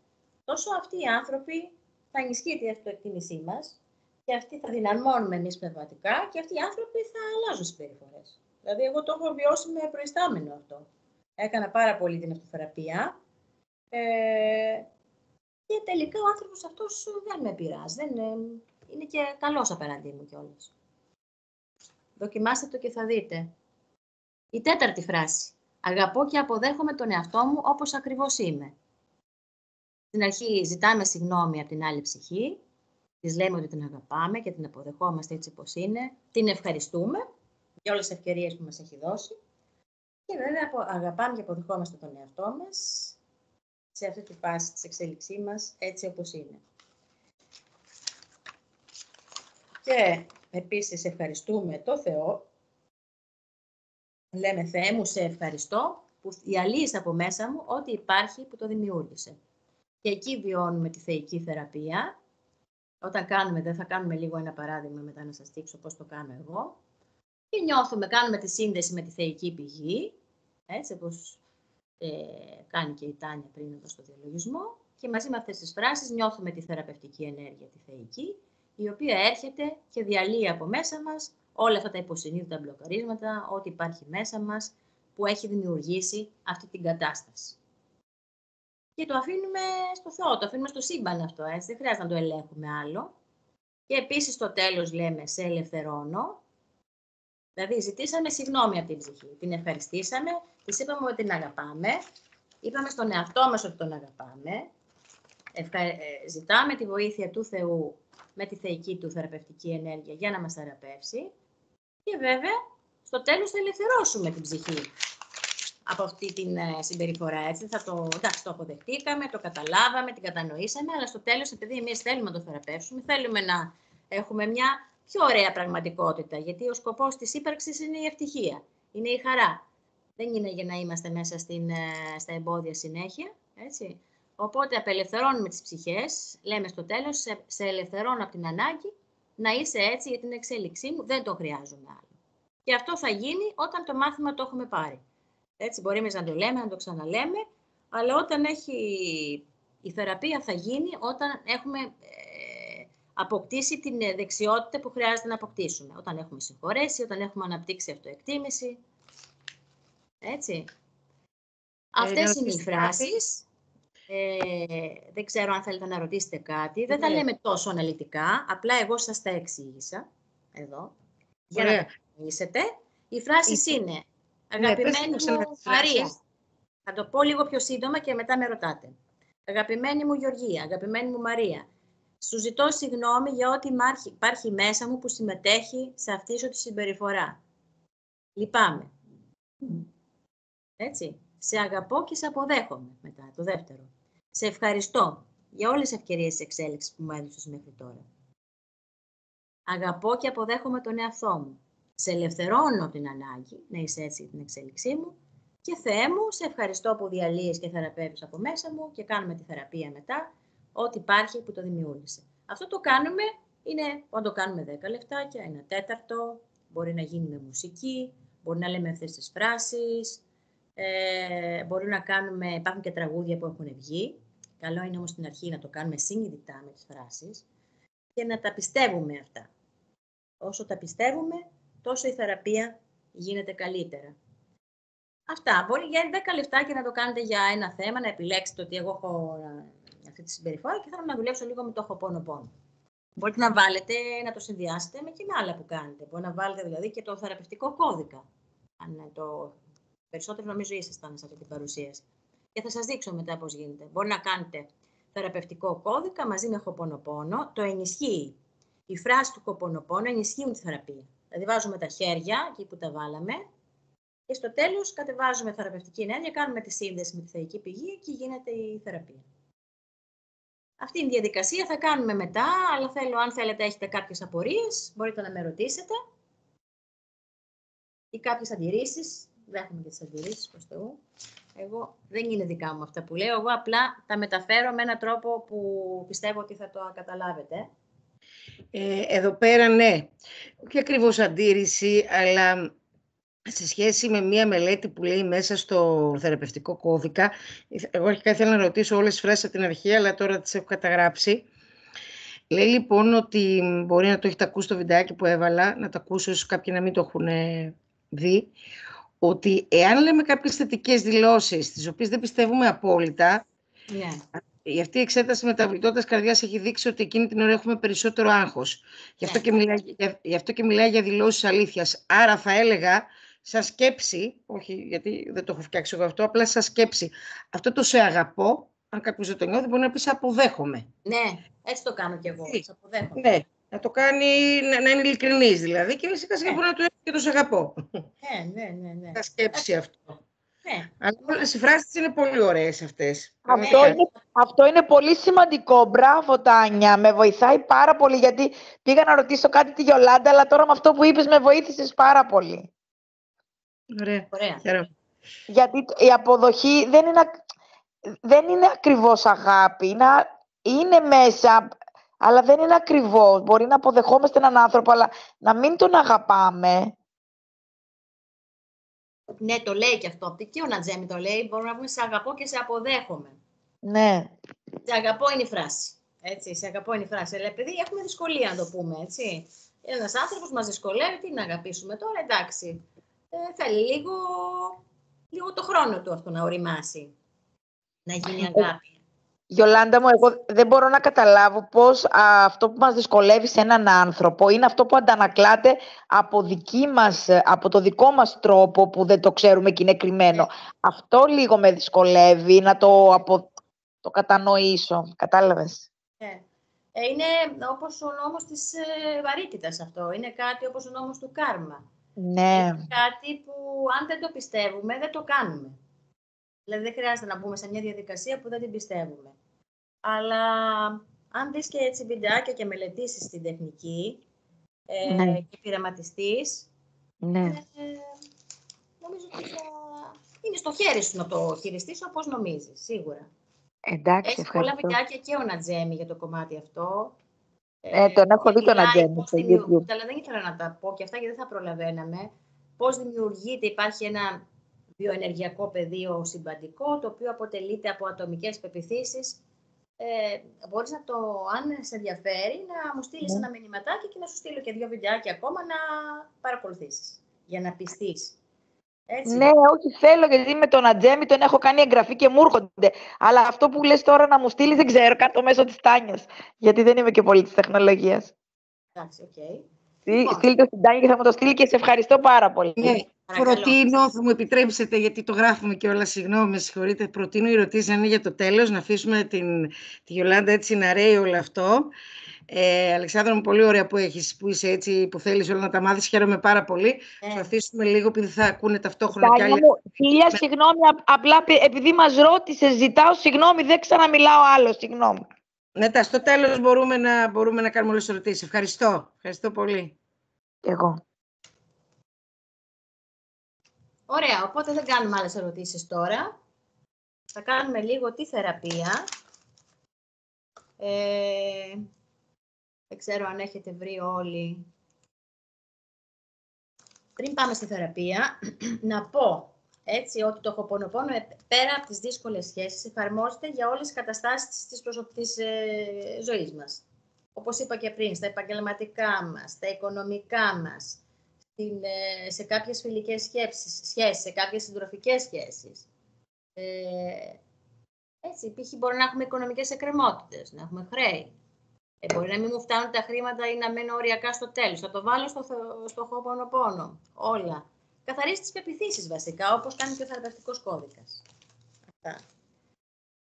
τόσο αυτοί οι άνθρωποι θα ενισχύει η αυτοεκτίμησή μας και αυτοί θα δυναμώνουμε εμείς πνευματικά και αυτοί οι άνθρωποι θα αλλάζουν συμπεριφορές. Δηλαδή, εγώ το έχω βιώσει με προϊστάμενο αυτό. Έκανα πάρα πολύ την αυτοθεραπεία. Και τελικά ο άνθρωπος αυτός δεν με πειράζει. Είναι και καλός απέναντί μου κιόλας. Δοκιμάστε το και θα δείτε. Η τέταρτη φράση. Αγαπώ και αποδέχομαι τον εαυτό μου όπως ακριβώς είμαι. Στην αρχή ζητάμε συγγνώμη από την άλλη ψυχή. Της λέμε ότι την αγαπάμε και την αποδεχόμαστε έτσι όπως είναι. Την ευχαριστούμε για όλες τις ευκαιρίες που μας έχει δώσει. Και βέβαια αγαπάμε και αποδεχόμαστε τον εαυτό μας σε αυτή τη φάση της εξέλιξής μας, έτσι όπως είναι. Και επίσης ευχαριστούμε το Θεό. Λέμε Θεέ μου, σε ευχαριστώ που διαλύεις από μέσα μου ό,τι υπάρχει που το δημιούργησε. Και εκεί βιώνουμε τη θεϊκή θεραπεία. Όταν δεν θα κάνουμε λίγο ένα παράδειγμα μετά να σας δείξω πώς το κάνω εγώ. Και κάνουμε τη σύνδεση με τη θεϊκή πηγή, έτσι όπως κάνει και η Τάνια πριν εδώ στο διαλογισμό, και μαζί με αυτές τις φράσεις νιώθουμε τη θεραπευτική ενέργεια, τη θεϊκή, η οποία έρχεται και διαλύει από μέσα μας όλα αυτά τα υποσυνείδητα μπλοκαρίσματα, ό,τι υπάρχει μέσα μας που έχει δημιουργήσει αυτή την κατάσταση. Και το αφήνουμε στο Θεό, το αφήνουμε στο σύμπαν αυτό, έτσι, δεν χρειάζεται να το ελέγχουμε άλλο. Και επίσης στο τέλος λέμε σε ελευθερώνω, δηλαδή ζητήσαμε συγγνώμη από την ψυχή, την ευχαριστήσαμε, της είπαμε ότι την αγαπάμε, είπαμε στον εαυτό μας ότι τον αγαπάμε, ζητάμε τη βοήθεια του Θεού με τη θεϊκή του θεραπευτική ενέργεια για να μας θεραπεύσει και βέβαια στο τέλος θα ελευθερώσουμε την ψυχή από αυτή την συμπεριφορά. Έτσι. Εντάξει, το αποδεχτήκαμε, το καταλάβαμε, την κατανοήσαμε, αλλά στο τέλος, επειδή εμείς θέλουμε να το θεραπεύσουμε, θέλουμε να έχουμε μια πιο ωραία πραγματικότητα, γιατί ο σκοπός της ύπαρξης είναι η ευτυχία, είναι η χαρά. Δεν είναι για να είμαστε μέσα στα εμπόδια συνέχεια, έτσι. Οπότε απελευθερώνουμε τις ψυχές, λέμε στο τέλος, σε ελευθερώνω από την ανάγκη να είσαι έτσι για την εξέλιξή μου, δεν το χρειάζομαι άλλο. Και αυτό θα γίνει όταν το μάθημα το έχουμε πάρει. Έτσι μπορεί εμείς να το λέμε, να το ξαναλέμε, αλλά όταν η θεραπεία θα γίνει όταν έχουμε αποκτήσει την δεξιότητα που χρειάζεται να αποκτήσουμε. Όταν έχουμε συγχωρέσει, όταν έχουμε αναπτύξει αυτοεκτίμηση. Έτσι. Αυτές είναι οι φράσεις. Δεν ξέρω αν θέλετε να ρωτήσετε κάτι. Δεν τα λέμε τόσο αναλυτικά, απλά εγώ σας τα εξήγησα εδώ, για να τα γνωρίσετε. Οι φράσεις είναι αγαπημένη μου Μαρία. Θα το πω λίγο πιο σύντομα και μετά με ρωτάτε. Αγαπημένη μου Γεωργία, αγαπημένη μου Μαρία, σου ζητώ συγγνώμη για ό,τι υπάρχει μέσα μου που συμμετέχει σε αυτή σου τη συμπεριφορά. Λυπάμαι. Έτσι. Σε αγαπώ και σε αποδέχομαι μετά, το δεύτερο. Σε ευχαριστώ για όλες τις ευκαιρίες της εξέλιξης που μου έδωσες μέχρι τώρα. Αγαπώ και αποδέχομαι τον εαυτό μου. Σε ελευθερώνω την ανάγκη να είσαι έτσι την εξέλιξή μου και Θεέ μου, σε ευχαριστώ που διαλύεις και θεραπεύεις από μέσα μου και κάνουμε τη θεραπεία μετά, ό,τι υπάρχει που το δημιούργησε. Αυτό το κάνουμε, μπορεί να το κάνουμε 10 λεπτάκια, 1 τέταρτο, μπορεί να γίνει με μουσική, μπορεί να λέμε αυτές τις φράσεις, μπορεί να κάνουμε, υπάρχουν και τραγούδια που έχουν βγει, καλό είναι όμως στην αρχή να το κάνουμε συνειδητά με τις φράσεις και να τα πιστεύουμε αυτά. Όσο τα πιστεύουμε, τόσο η θεραπεία γίνεται καλύτερα. Αυτά. Μπορεί για 10 λεπτάκια να το κάνετε για ένα θέμα, να επιλέξετε ότι εγώ έχω αυτή τη συμπεριφορά και θέλω να δουλέψω λίγο με το Ho'oponopono. Μπορείτε να βάλετε, να το συνδυάσετε και με άλλα που κάνετε. Μπορείτε να βάλετε δηλαδή και το θεραπευτικό κώδικα. Αν το περισσότερο νομίζω ήσασταν σε αυτή την παρουσίαση. Και θα σας δείξω μετά πώς γίνεται. Μπορεί να κάνετε θεραπευτικό κώδικα μαζί με Ho'oponopono. Το ενισχύει. Οι φράσεις του Ho'oponopono ενισχύουν τη θεραπεία. Δηλαδή βάζουμε τα χέρια εκεί που τα βάλαμε και στο τέλος κατεβάζουμε θεραπευτική ενέργεια, κάνουμε τη σύνδεση με τη θεϊκή πηγή και γίνεται η θεραπεία. Αυτή είναι η διαδικασία, θα κάνουμε μετά, αλλά αν θέλετε έχετε κάποιες απορίες, μπορείτε να με ρωτήσετε ή κάποιες αντιρρήσεις. Δέχομαι και τις αντιρρήσεις προς Θεού. Εγώ δεν είναι δικά μου αυτά που λέω, εγώ απλά τα μεταφέρω με έναν τρόπο που πιστεύω ότι θα το καταλάβετε. Εδώ πέρα, ναι, όχι ακριβώς αντίρρηση, αλλά σε σχέση με μία μελέτη που λέει μέσα στο θεραπευτικό κώδικα, εγώ αρχικά ήθελα να ρωτήσω όλες τις φράσεις από την αρχή, αλλά τώρα τις έχω καταγράψει. Λέει λοιπόν ότι μπορεί να το έχετε ακούσει το βιντεάκι που έβαλα, να το ακούσω ίσως κάποιοι να μην το έχουν δει, ότι εάν λέμε κάποιες θετικές δηλώσεις, τις οποίες δεν πιστεύουμε απόλυτα, αυτή η εξέταση μεταβλητότητας καρδιάς έχει δείξει ότι εκείνη την ώρα έχουμε περισσότερο άγχος. Γι' αυτό και μιλάει για δηλώσεις αλήθειας. Άρα θα έλεγα, σαν σκέψη, όχι γιατί δεν το έχω φτιάξει εγώ αυτό, απλά σαν σκέψη, αυτό το σε αγαπώ, αν κάποιος δεν το νιώθει, μπορεί να πει σε αποδέχομαι. Ναι, έτσι το κάνω κι εγώ, σε αποδέχομαι. Ναι, να το κάνει, να είναι ειλικρινής δηλαδή και σιγά σιγά μπορεί να του έρθει και το σε αγαπώ. Ναι. Σαν σκέψη αυτό. Αλλά όλες οι φράσεις είναι πολύ ωραίες αυτές. Αυτό είναι πολύ σημαντικό. Μπράβο, Τάνια. Με βοηθάει πάρα πολύ, γιατί πήγα να ρωτήσω κάτι τη Γιολάντα, αλλά τώρα με αυτό που είπες με βοήθησες πάρα πολύ. Ωραία. Γιατί η αποδοχή δεν είναι ακριβώς αγάπη. Είναι μέσα, αλλά δεν είναι ακριβώς. Μπορεί να αποδεχόμαστε έναν άνθρωπο, αλλά να μην τον αγαπάμε. Ναι, το λέει και αυτό. Και ο Νατζέμι το λέει. Μπορούμε να πούμε σε αγαπώ και σε αποδέχομαι. Ναι. Σε αγαπώ είναι η φράση. Έτσι, σε αγαπώ είναι η φράση. Αλλά επειδή έχουμε δυσκολία να το πούμε, έτσι. Ένας άνθρωπος μας δυσκολεύει, τι να αγαπήσουμε τώρα, εντάξει. Θέλει λίγο το χρόνο του αυτό να οριμάσει, να γίνει αγάπη. Γιολάντα μου, εγώ δεν μπορώ να καταλάβω πώς αυτό που μας δυσκολεύει σε έναν άνθρωπο είναι αυτό που αντανακλάται από το δικό μας τρόπο που δεν το ξέρουμε και είναι κρυμμένο. Αυτό λίγο με δυσκολεύει να το κατανοήσω. Κατάλαβες? Είναι όπως ο νόμος της βαρύτητας αυτό. Είναι κάτι όπως ο νόμος του κάρμα. Ναι. Είναι κάτι που αν δεν το πιστεύουμε, δεν το κάνουμε. Δηλαδή δεν χρειάζεται να μπούμε σε μια διαδικασία που δεν την πιστεύουμε. Αλλά αν δεις και έτσι βιντεάκια και μελετήσεις την τεχνική και πειραματιστείς, νομίζω ότι είναι στο χέρι σου να το χειριστείς όπως νομίζεις, σίγουρα. Εντάξει, έχει ευχαριστώ. πολλά βιντεάκια και ο Νατζέμι για το κομμάτι αυτό. Τον έχω δει τον Νατζέμι στο YouTube. Αλλά δεν ήθελα να τα πω και αυτά γιατί δεν θα προλαβαίναμε. Πώς δημιουργείται, υπάρχει ένα βιοενεργειακό πεδίο συμπαντικό, το οποίο αποτελείται από ατομικές πεποιθήσεις. Μπορείς να αν σε ενδιαφέρει, να μου στείλεις ένα μηνυματάκι και να σου στείλω και 2 βιντεάκια ακόμα να παρακολουθήσεις, για να πιστείς. Έτσι. Ναι, όχι θέλω, γιατί με τον Ατζέμι τον έχω κάνει εγγραφή και μου έρχονται. Αλλά αυτό που λες τώρα να μου στείλει δεν ξέρω, κάτω μέσω της Τάνιας. Γιατί δεν είμαι και πολύ της τεχνολογίας. Εντάξει, οκ. Στείλ το στην Τάνια και θα μου το στείλει και σε ευχαριστώ πάρα πολύ. Ναι, προτείνω, θα μου επιτρέψετε, γιατί το γράφουμε και όλα, συγγνώμη, με συγχωρείτε, προτείνω οι ερωτήσεις να είναι για το τέλος, να αφήσουμε τη Γιολάντα έτσι να ρέει όλο αυτό. Αλεξάνδρα μου, πολύ ωραία που είσαι έτσι, που θέλεις όλα να τα μάθεις, χαίρομαι πάρα πολύ. Θα αφήσουμε λίγο, επειδή θα ακούνε ταυτόχρονα κι άλλοι. Χίλια συγγνώμη, απλά επειδή μας ρώτησες, ζητάω συγγνώμη, δεν ξαναμιλάω άλλο, συγγνώμη. Ναι, στο τέλος μπορούμε να κάνουμε όλες τις ερωτήσεις. Ευχαριστώ πολύ. Εγώ. Ωραία, οπότε δεν κάνουμε άλλες ερωτήσεις τώρα. Θα κάνουμε λίγο τη θεραπεία. Δεν ξέρω αν έχετε βρει όλοι. Πριν πάμε στη θεραπεία, να πω έτσι ότι το Ho'oponopono πέρα από τις δύσκολες σχέσεις εφαρμόζεται για όλες τις καταστάσεις της ζωής μας. Όπως είπα και πριν, στα επαγγελματικά μας, στα οικονομικά μας, σε κάποιες φιλικές σχέσεις, σε κάποιες συντροφικές σχέσεις. Έτσι, π.χ. μπορεί να έχουμε οικονομικές εκκρεμότητες, να έχουμε χρέη. Μπορεί να μην μου φτάνουν τα χρήματα ή να μένω οριακά στο τέλος. Θα το βάλω στο Ho'oponopono. Όλα. Καθαρίζει τις πεποιθήσεις βασικά, όπως κάνει και ο θεραπευτικός κώδικας. Αυτά.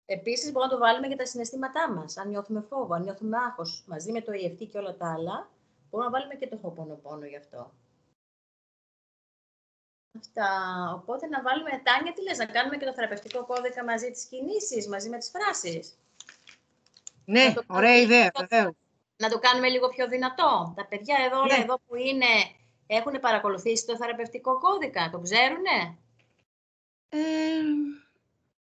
Επίσης, μπορούμε να το βάλουμε για τα συναισθήματά μας. Αν νιώθουμε φόβο, αν νιώθουμε άγχος, μαζί με το EFT και όλα τα άλλα, μπορούμε να βάλουμε και το Ho'oponopono γι' αυτό. Αυτά. Οπότε να βάλουμε, Τάνια, τι λες, να κάνουμε και το θεραπευτικό κώδικα μαζί τις κινήσεις, μαζί με τις φράσεις. Ναι, ωραία ιδέα, βεβαίως. Να το κάνουμε λίγο πιο δυνατό. Τα παιδιά εδώ που είναι, έχουν παρακολουθήσει το θεραπευτικό κώδικα, το ξέρουνε.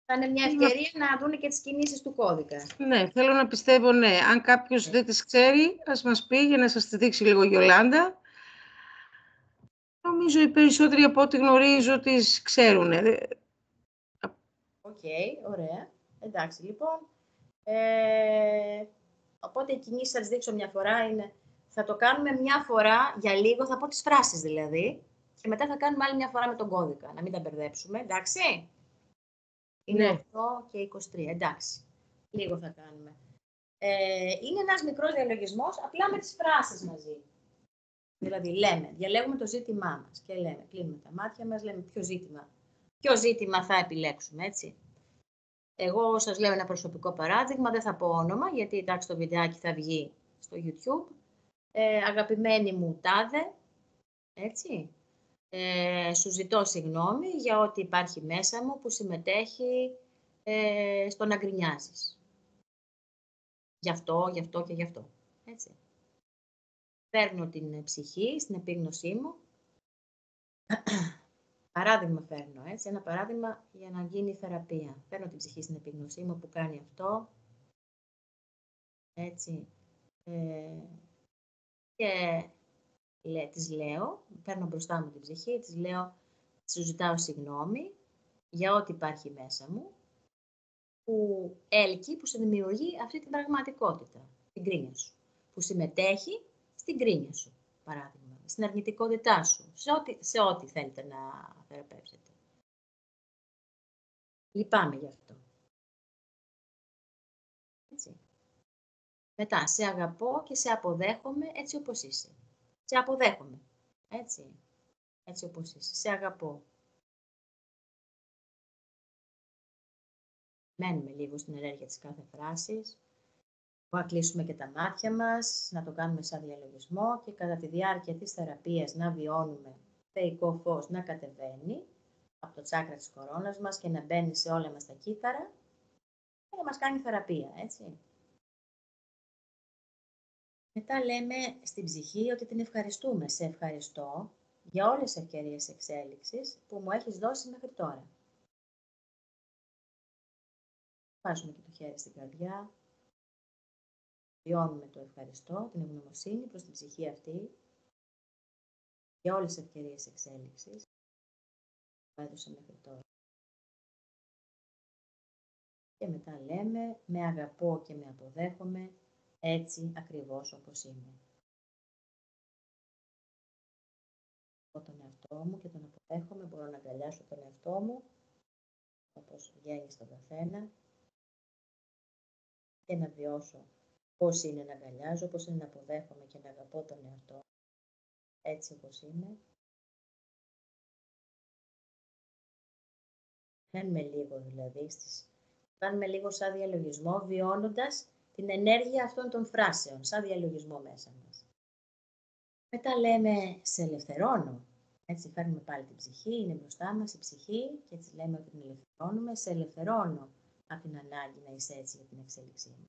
Θα είναι μια ευκαιρία να δουν και τις κινήσεις του κώδικα. Ναι, θέλω να πιστεύω, ναι. Αν κάποιος δεν τις ξέρει, ας μας πει για να σας τη δείξει λίγο η Γιολάντα. Νομίζω οι περισσότεροι από ό,τι γνωρίζω τις ξέρουν. Οκ, ωραία. Εντάξει, λοιπόν. Οπότε οι κινήσεις θα τις δείξω μια φορά. Θα το κάνουμε μια φορά για λίγο, θα πω τις φράσεις δηλαδή. Και μετά θα κάνουμε άλλη μια φορά με τον κώδικα, να μην τα μπερδέψουμε. Εντάξει. Είναι 8 και 23, εντάξει. Λίγο θα κάνουμε. Είναι ένας μικρός διαλογισμός, απλά με τις φράσεις μαζί. Δηλαδή διαλέγουμε το ζήτημά μας και λέμε, κλείνουμε τα μάτια μας, λέμε ποιο ζήτημα θα επιλέξουμε, έτσι. Εγώ σας λέω ένα προσωπικό παράδειγμα, δεν θα πω όνομα, γιατί εντάξει το βιντεάκι θα βγει στο YouTube. Αγαπημένη μου τάδε, έτσι. Σου ζητώ συγγνώμη για ό,τι υπάρχει μέσα μου που συμμετέχει στο να γκρινιάζεις. Γι' αυτό και γι' αυτό. Έτσι. Παίρνω την ψυχή στην επίγνωσή μου. Παράδειγμα φέρνω, έτσι. Ένα παράδειγμα για να γίνει η θεραπεία. Παίρνω την ψυχή στην επίγνωσή μου που κάνει αυτό. Έτσι. Και της λέω, παίρνω μπροστά μου την ψυχή, της λέω, σου ζητάω συγγνώμη για ό,τι υπάρχει μέσα μου που έλκει, που σε δημιουργεί αυτή την πραγματικότητα, την κρίνια σου, που συμμετέχει στην κρίνια σου, παράδειγμα, στην αρνητικότητά σου, σε ό,τι θέλετε να θεραπεύσετε. Λυπάμαι γι' αυτό. Έτσι. Μετά, σε αγαπώ και σε αποδέχομαι έτσι όπως είσαι. Σε αποδέχομαι. Έτσι. Έτσι όπως είσαι. Σε αγαπώ. Μένουμε λίγο στην ενέργεια της κάθε φράσης. Να κλείσουμε και τα μάτια μας, να το κάνουμε σαν διαλογισμό και κατά τη διάρκεια της θεραπείας να βιώνουμε θεϊκό φως να κατεβαίνει από το τσάκρα της κορώνας μας και να μπαίνει σε όλα μας τα κύτταρα και να μας κάνει θεραπεία, έτσι. Μετά λέμε στην ψυχή ότι την ευχαριστούμε. Σε ευχαριστώ για όλες τις ευκαιρίες εξέλιξης που μου έχεις δώσει μέχρι τώρα. Βάζουμε και το χέρι στην καρδιά. Βιώνουμε το ευχαριστώ, την ευγνωμοσύνη προς την ψυχή αυτή για όλες τις ευκαιρίες εξέλιξης που έδωσα μέχρι τώρα. Και μετά λέμε με αγαπώ και με αποδέχομαι έτσι ακριβώς όπως είμαι. Τον εαυτό μου και τον αποδέχομαι, μπορώ να αγκαλιάσω τον εαυτό μου όπως βγαίνει στον καθένα και να βιώσω πώς είναι να αγκαλιάζω, πώς είναι να αποδέχομαι και να αγαπώ τον εαυτό έτσι όπως είμαι. Κάνουμε λίγο δηλαδή, κάνουμε λίγο σαν διαλογισμό, βιώνοντας την ενέργεια αυτών των φράσεων, σαν διαλογισμό μέσα μας. Μετά λέμε σε ελευθερώνω. Έτσι φέρνουμε πάλι την ψυχή, είναι μπροστά μας η ψυχή και έτσι λέμε ότι την ελευθερώνουμε. Σε ελευθερώνω από την ανάγκη να είσαι έτσι για την εξέλιξή μου.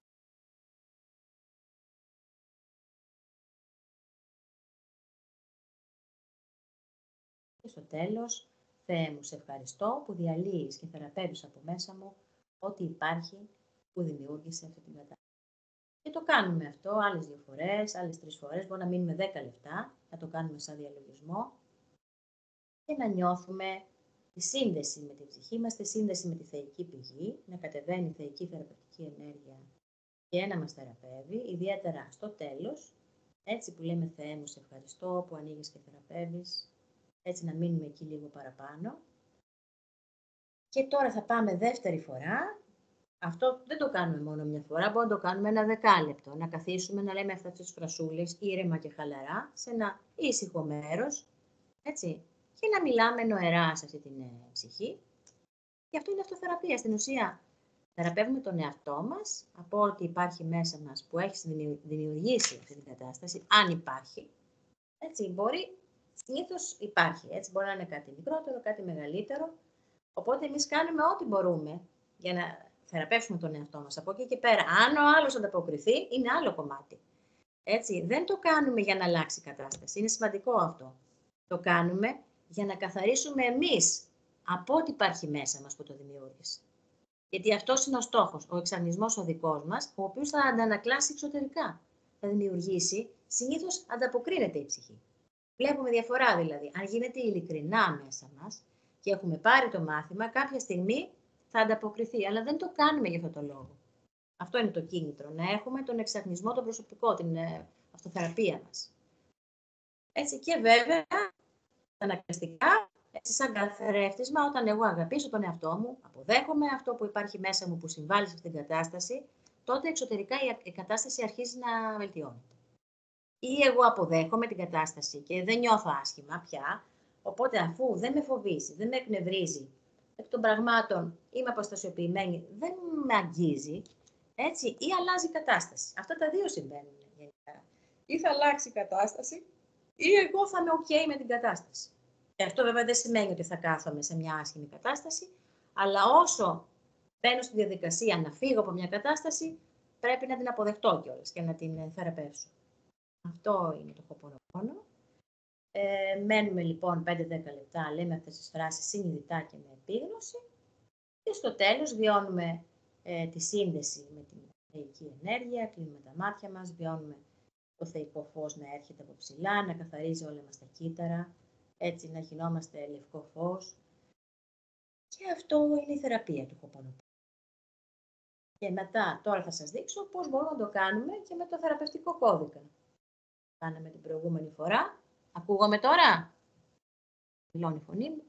Και στο τέλος, Θεέ μου, σε ευχαριστώ που διαλύεις και θεραπεύεις από μέσα μου ό,τι υπάρχει που δημιούργησε αυτή την κατάσταση. Και το κάνουμε αυτό άλλες 2 φορές, άλλες 3 φορές, μπορεί να μείνουμε 10 λεπτά, να το κάνουμε σαν διαλογισμό και να νιώθουμε τη σύνδεση με την ψυχή μας, τη σύνδεση με τη θεϊκή πηγή, να κατεβαίνει η θεϊκή θεραπευτική ενέργεια και να μας θεραπεύει, ιδιαίτερα στο τέλος, έτσι που λέμε Θεέ μου, σε ευχαριστώ που ανοίγεις και θεραπεύεις, έτσι να μείνουμε εκεί λίγο παραπάνω. Και τώρα θα πάμε δεύτερη φορά. Αυτό δεν το κάνουμε μόνο μια φορά, μπορούμε να το κάνουμε ένα 10 λεπτό. Να καθίσουμε, να λέμε αυτές τις φρασούλες ήρεμα και χαλαρά, σε ένα ήσυχο μέρος, έτσι, και να μιλάμε νοερά σε αυτή την ψυχή. Και αυτό είναι αυτοθεραπεία. Στην ουσία, θεραπεύουμε τον εαυτό μας από ό,τι υπάρχει μέσα μας που έχει δημιουργήσει αυτή την κατάσταση, αν υπάρχει. Έτσι, μπορεί, συνήθως υπάρχει, έτσι, μπορεί να είναι κάτι μικρότερο, κάτι μεγαλύτερο. Οπότε εμείς κάνουμε ό,τι μπορούμε για να θεραπεύσουμε τον εαυτό μας. Από εκεί και πέρα, αν ο άλλος ανταποκριθεί, είναι άλλο κομμάτι. Έτσι, δεν το κάνουμε για να αλλάξει η κατάσταση. Είναι σημαντικό αυτό. Το κάνουμε για να καθαρίσουμε εμείς από ό,τι υπάρχει μέσα μας που το δημιούργησε. Γιατί αυτός είναι ο στόχος, ο εξαγνισμός ο δικός μας, ο οποίος θα αντανακλάσει εξωτερικά. Θα δημιουργήσει, συνήθως ανταποκρίνεται η ψυχή. Βλέπουμε διαφορά δηλαδή. Αν γίνεται ειλικρινά μέσα μας και έχουμε πάρει το μάθημα, κάποια στιγμή θα ανταποκριθεί. Αλλά δεν το κάνουμε για αυτό το λόγο. Αυτό είναι το κίνητρο, να έχουμε τον εξαγνισμό, τον προσωπικό, την αυτοθεραπεία μας. Έτσι και βέβαια, αναγκαστικά, έτσι σαν καθρέφτισμα, όταν εγώ αγαπήσω τον εαυτό μου, αποδέχομαι αυτό που υπάρχει μέσα μου που συμβάλλει σε αυτήν την κατάσταση, τότε εξωτερικά η κατάσταση αρχίζει να βελτιώνεται. Ή εγώ αποδέχομαι την κατάσταση και δεν νιώθω άσχημα πια, οπότε αφού δεν με φοβίζει, δεν με εκνευρίζει, εκ των πραγμάτων είμαι αποστασιοποιημένη, δεν με αγγίζει, έτσι, ή αλλάζει η κατάσταση. Αυτά τα δύο συμβαίνουν γενικά. Ή θα αλλάξει η κατάσταση, ή εγώ θα είμαι OK με την κατάσταση. Και αυτό βέβαια δεν σημαίνει ότι θα κάθομαι σε μια άσχημη κατάσταση, αλλά όσο μπαίνω στη διαδικασία να φύγω από μια κατάσταση, πρέπει να την αποδεχτώ κιόλας και να την θεραπεύσω. Αυτό είναι το Χοπονοπόνο. Μένουμε λοιπόν 5-10 λεπτά, λέμε αυτές τις φράσεις συνειδητά και με επίγνωση και στο τέλος βιώνουμε τη σύνδεση με την θεϊκή ενέργεια, κλείνουμε τα μάτια μας, βιώνουμε το θεϊκό φως να έρχεται από ψηλά, να καθαρίζει όλα μας τα κύτταρα, έτσι να γινόμαστε λευκό φως. Και αυτό είναι η θεραπεία του Χοπονοπόνο. Και μετά, τώρα θα σας δείξω πώς μπορούμε να το κάνουμε και με το θεραπευτικό κώδικα. Κάναμε την προηγούμενη φορά. Ακούγομαι τώρα? Δηλώνει η φωνή μου.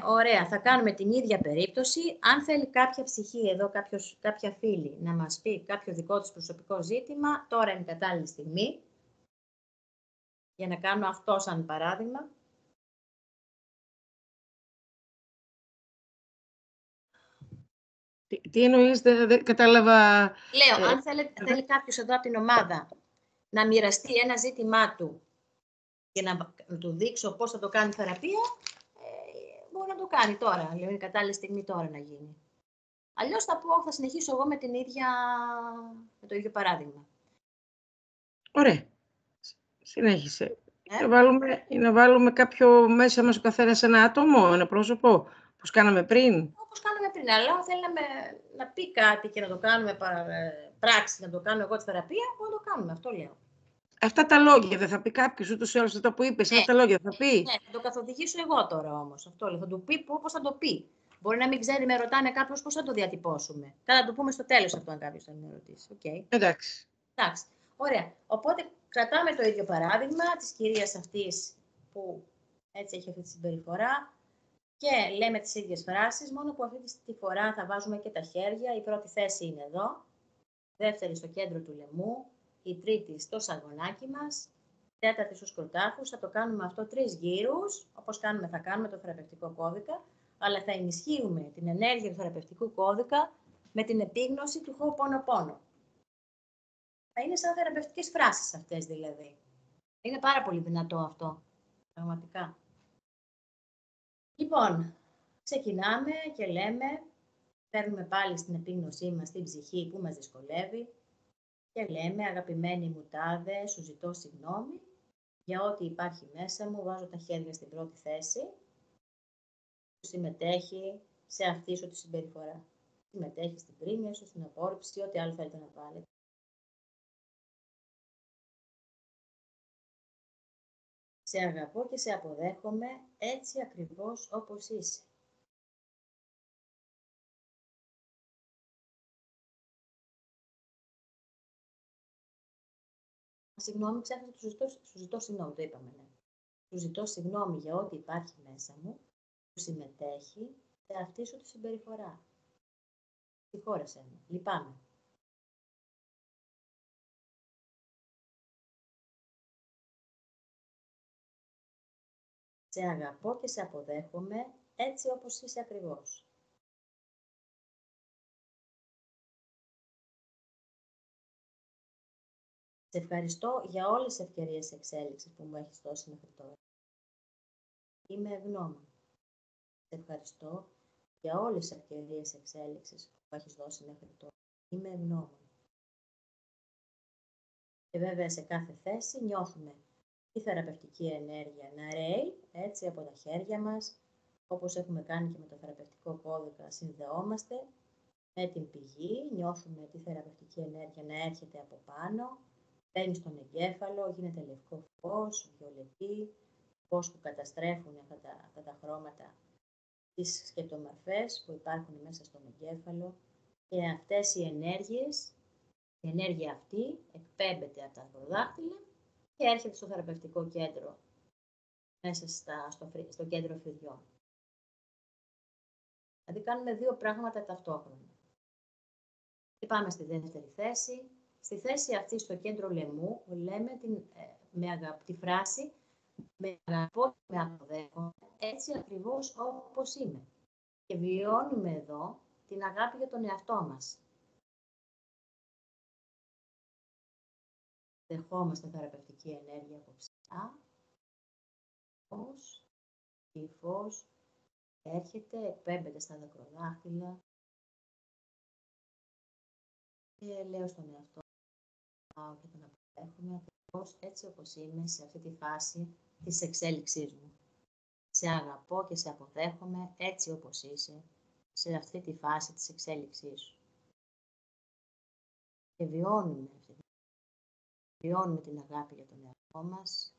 Ωραία, θα κάνουμε την ίδια περίπτωση. Αν θέλει κάποια ψυχή εδώ, κάποια φίλη, να μας πει κάποιο δικό της προσωπικό ζήτημα, τώρα είναι η κατάλληλη στιγμή για να κάνω αυτό σαν παράδειγμα. Τι εννοείς, δεν κατάλαβα. Λέω, αν θέλει κάποιος εδώ από την ομάδα να μοιραστεί ένα ζήτημά του και να του δείξω πώς θα το κάνει θεραπεία, μπορεί να το κάνει τώρα. Λέω, είναι κατάλληλη στιγμή τώρα να γίνει. Αλλιώς θα συνεχίσω εγώ με το ίδιο παράδειγμα. Ωραία. Συνέχισε. Να βάλουμε κάποιο μέσα μας ο καθένας ένα άτομο, ένα πρόσωπο, όπως κάναμε πριν. Όπως κάναμε πριν, αλλά αν θέλει να πει κάτι και να το κάνουμε πράξη, να το κάνω εγώ τη θεραπεία, μπορούμε να το κάνουμε. Αυτό λέω. Αυτά τα λόγια δεν θα πει κάποιος, ούτως ή άλλως αυτά που είπες, αυτά τα λόγια θα πει. Ναι, θα το καθοδηγήσω εγώ τώρα όμως. Αυτό λέω. Θα του πει πώς θα το πει. Μπορεί να μην ξέρει, με ρωτάνε κάποιος πώς θα το διατυπώσουμε. Θα το πούμε στο τέλος αυτό, αν κάποιος θέλει να ρωτήσει. Okay. Εντάξει. Ωραία. Οπότε κρατάμε το ίδιο παράδειγμα της κυρίας αυτής που έτσι έχει αυτή τη συμπεριφορά και λέμε τις ίδιες φράσεις, μόνο που αυτή τη φορά θα βάζουμε και τα χέρια. Η πρώτη θέση είναι εδώ, δεύτερη στο κέντρο του λαιμού, η τρίτη στο σαγονάκι μας, τέταρτη στους κροτάφους. Θα το κάνουμε αυτό 3 γύρους, όπως θα κάνουμε το θεραπευτικό κώδικα, αλλά θα ενισχύουμε την ενέργεια του θεραπευτικού κώδικα με την επίγνωση του Ho'oponopono. Θα είναι σαν θεραπευτικές φράσεις αυτές δηλαδή. Είναι πάρα πολύ δυνατό αυτό, πραγματικά. Λοιπόν, ξεκινάμε και λέμε, παίρνουμε πάλι στην επίγνωσή μας την ψυχή που μας δυσκολεύει και λέμε, αγαπημένη μου τάδε, σου ζητώ συγγνώμη για ό,τι υπάρχει μέσα μου, βάζω τα χέρια στην πρώτη θέση που συμμετέχει σε αυτή σου τη συμπεριφορά. Συμμετέχει στην πρίμια σου, στην απόρριψη, ό,τι άλλο θέλετε να βάλετε. Σε αγαπώ και σε αποδέχομαι έτσι ακριβώς όπως είσαι. Συγγνώμη, ξέχασα, σου ζητώ συγγνώμη, το είπαμε, ναι. Σου ζητώ συγγνώμη για ό,τι υπάρχει μέσα μου, που συμμετέχει σε αυτή σου τη συμπεριφορά. Συγχώρεσέ με, λυπάμαι. Σε αγαπώ και σε αποδέχομαι έτσι όπως είσαι ακριβώς. Σε ευχαριστώ για όλες τις ευκαιρίες εξέλιξης που μου έχεις δώσει μέχρι τώρα. Είμαι ευγνώμων. Σε ευχαριστώ για όλες τις ευκαιρίες εξέλιξης που μου έχεις δώσει μέχρι τώρα. Είμαι ευγνώμων. Και βέβαια σε κάθε θέση νιώθουμε η θεραπευτική ενέργεια να ρέει έτσι από τα χέρια μας, όπως έχουμε κάνει και με το θεραπευτικό κώδικα, συνδεόμαστε με την πηγή, νιώθουμε τη θεραπευτική ενέργεια να έρχεται από πάνω, μπαίνει στον εγκέφαλο, γίνεται λευκό φως, βιολετή, φως που καταστρέφουν αυτά τα χρώματα, τις σκεπτομορφές που υπάρχουν μέσα στον εγκέφαλο και αυτές οι ενέργειες, η ενέργεια αυτή εκπέμπεται από τα ακροδάχτυλα και έρχεται στο θεραπευτικό κέντρο, μέσα στο κέντρο φρυδιών. Δηλαδή κάνουμε 2 πράγματα ταυτόχρονα. Και πάμε στη δεύτερη θέση. Στη θέση αυτή στο κέντρο λαιμού λέμε τη φράση «Με αγαπώ και με αποδέχομαι έτσι ακριβώς όπως είμαι». Και βιώνουμε εδώ την αγάπη για τον εαυτό μας. Δεχόμαστε θεραπευτική ενέργεια από ψηλά. Η φως έρχεται, εκπέμπεται στα δακροδάχτυλα και λέω στον εαυτό μου και τον αποδέχομαι ακριβώς έτσι όπως είμαι σε αυτή τη φάση της εξέλιξής μου. Σε αγαπώ και σε αποδέχομαι έτσι όπως είσαι σε αυτή τη φάση της εξέλιξής σου. Και βιώνουμε την αγάπη για τον εαυτό μας.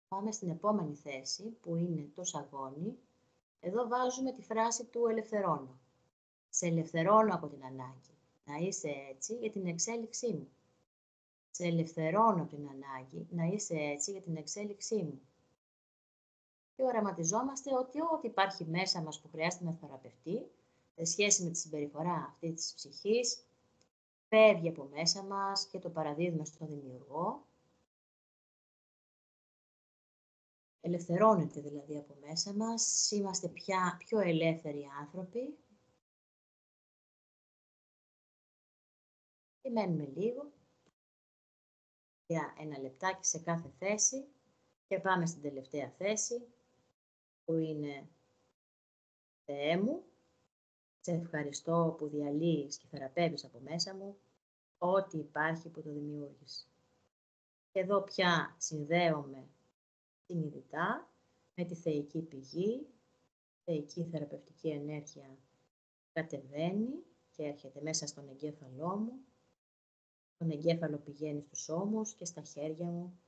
Πάμε στην επόμενη θέση που είναι το σαγόνι. Εδώ βάζουμε τη φράση του ελευθερώνω. Σε ελευθερώνω από την ανάγκη να είσαι έτσι για την εξέλιξή μου. Σε ελευθερώνω από την ανάγκη να είσαι έτσι για την εξέλιξή μου. Και οραματιζόμαστε ότι ό,τι υπάρχει μέσα μας που χρειάζεται να θεραπευτεί, σε σχέση με τη συμπεριφορά αυτή της ψυχής, φεύγει από μέσα μας και το παραδίδουμε στον δημιουργό. Ελευθερώνεται δηλαδή από μέσα μας, είμαστε πια πιο ελεύθεροι άνθρωποι. Και μένουμε λίγο, για ένα λεπτάκι σε κάθε θέση και πάμε στην τελευταία θέση, που είναι Θεέ μου, σε ευχαριστώ που διαλύεις και θεραπεύεις από μέσα μου ό,τι υπάρχει που το δημιούργησε. Και εδώ πια συνδέομαι συνειδητά με τη θεϊκή πηγή, θεϊκή θεραπευτική ενέργεια κατεβαίνει και έρχεται μέσα στον εγκέφαλό μου, τον εγκέφαλο πηγαίνει στους ώμους και στα χέρια μου,